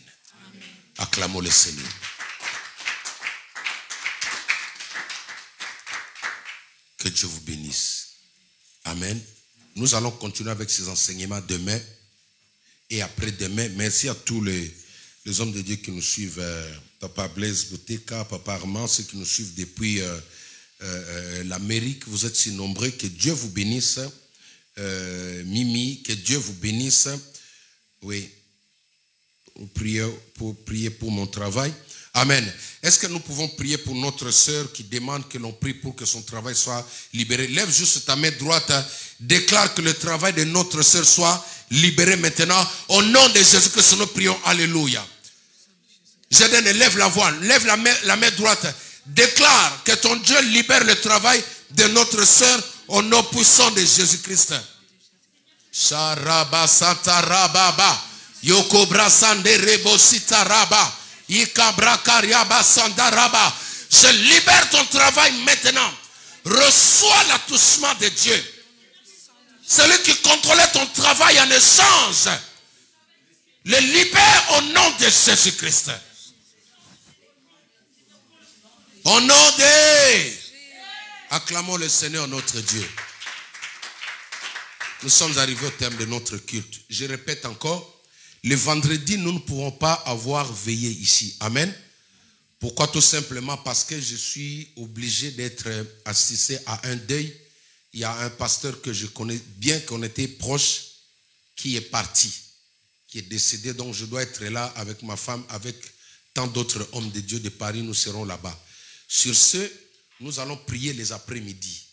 Amen. Acclamons le Seigneur. Que Dieu vous bénisse. Amen. Nous allons continuer avec ces enseignements demain et après-demain. Merci à tous les hommes de Dieu qui nous suivent. Papa Blaise Bouteka, Papa Armand, ceux qui nous suivent depuis l'Amérique. Vous êtes si nombreux. Que Dieu vous bénisse. Mimi, que Dieu vous bénisse. Oui. Pour prier pour mon travail. Amen. Est-ce que nous pouvons prier pour notre sœur qui demande que l'on prie pour que son travail soit libéré? Lève juste ta main droite. Déclare que le travail de notre sœur soit libéré maintenant. Au nom de Jésus-Christ, nous prions. Alléluia. J'aide, lève la voix. Lève la main droite. Déclare que ton Dieu libère le travail de notre sœur au nom puissant de Jésus-Christ. Sharaba satarababa. Yokobra sande rebo sitaraba. Je libère ton travail maintenant. Reçois l'attouchement de Dieu. Celui qui contrôlait ton travail en échange le libère au nom de Jésus-Christ. Au nom de... Acclamons le Seigneur notre Dieu. Nous sommes arrivés au terme de notre culte. Je répète encore. Le vendredi, nous ne pourrons pas avoir veillé ici. Amen. Pourquoi? Tout simplement parce que je suis obligé d'être assisté à un deuil. Il y a un pasteur que je connais bien, qu'on était proche, qui est parti, qui est décédé. Donc je dois être là avec ma femme, avec tant d'autres hommes de Dieu de Paris. Nous serons là-bas. Sur ce, nous allons prier les après-midi.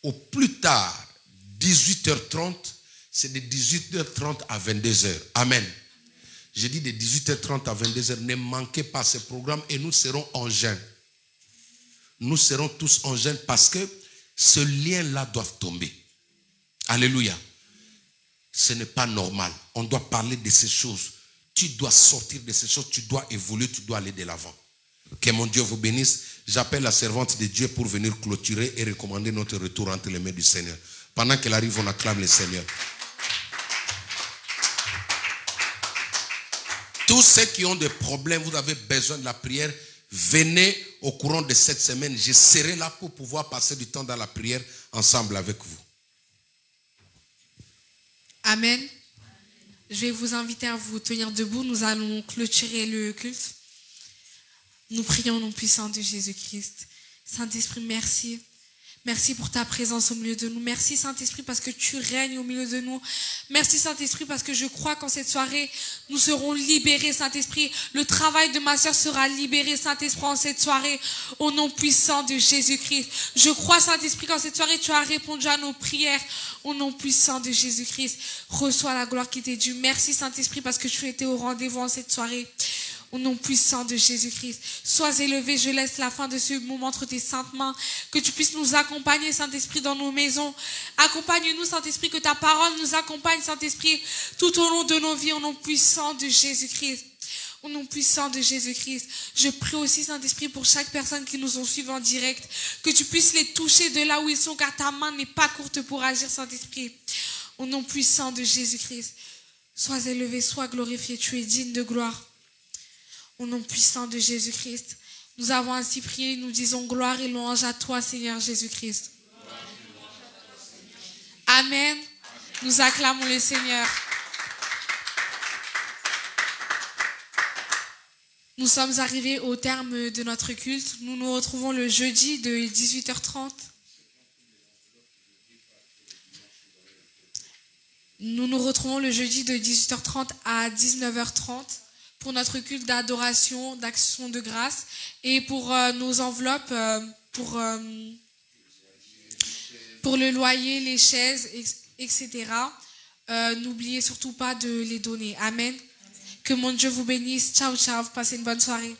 Au plus tard, 18h30, c'est de 18h30 à 22h. Amen. J'ai dit de 18h30 à 22h, ne manquez pas ce programme et nous serons en jeûne. Nous serons tous en jeûne parce que ce lien-là doit tomber. Alléluia. Ce n'est pas normal. On doit parler de ces choses. Tu dois sortir de ces choses, tu dois évoluer, tu dois aller de l'avant. Que mon Dieu vous bénisse. J'appelle la servante de Dieu pour venir clôturer et recommander notre retour entre les mains du Seigneur. Pendant qu'elle arrive, on acclame le Seigneur. Tous ceux qui ont des problèmes, vous avez besoin de la prière, venez au courant de cette semaine. Je serai là pour pouvoir passer du temps dans la prière ensemble avec vous. Amen. Je vais vous inviter à vous tenir debout. Nous allons clôturer le culte. Nous prions au nom puissant de Jésus-Christ. Saint-Esprit, merci. Merci pour ta présence au milieu de nous. Merci Saint-Esprit parce que tu règnes au milieu de nous. Merci Saint-Esprit parce que je crois qu'en cette soirée, nous serons libérés Saint-Esprit. Le travail de ma soeur sera libéré Saint-Esprit en cette soirée au nom puissant de Jésus-Christ. Je crois Saint-Esprit qu'en cette soirée, tu as répondu à nos prières au nom puissant de Jésus-Christ. Reçois la gloire qui t'est due. Merci Saint-Esprit parce que tu étais au rendez-vous en cette soirée. Au nom puissant de Jésus-Christ. Sois élevé, je laisse la fin de ce moment entre tes saintes mains. Que tu puisses nous accompagner, Saint-Esprit, dans nos maisons. Accompagne-nous, Saint-Esprit, que ta parole nous accompagne, Saint-Esprit, tout au long de nos vies, au nom puissant de Jésus-Christ. Au nom puissant de Jésus-Christ. Je prie aussi, Saint-Esprit, pour chaque personne qui nous ont suivis en direct, que tu puisses les toucher de là où ils sont, car ta main n'est pas courte pour agir, Saint-Esprit. Au nom puissant de Jésus-Christ. Sois élevé, sois glorifié, tu es digne de gloire. Au nom puissant de Jésus-Christ, nous avons ainsi prié, nous disons gloire et louange à toi, Seigneur Jésus-Christ. Amen. Nous acclamons le Seigneur. Nous sommes arrivés au terme de notre culte. Nous nous retrouvons le jeudi de 18h30. Nous nous retrouvons le jeudi de 18h30 à 19h30. Pour notre culte d'adoration, d'action de grâce et pour nos enveloppes, pour le loyer, les chaises, etc. N'oubliez surtout pas de les donner. Amen. Que mon Dieu vous bénisse. Ciao, ciao. Passez une bonne soirée.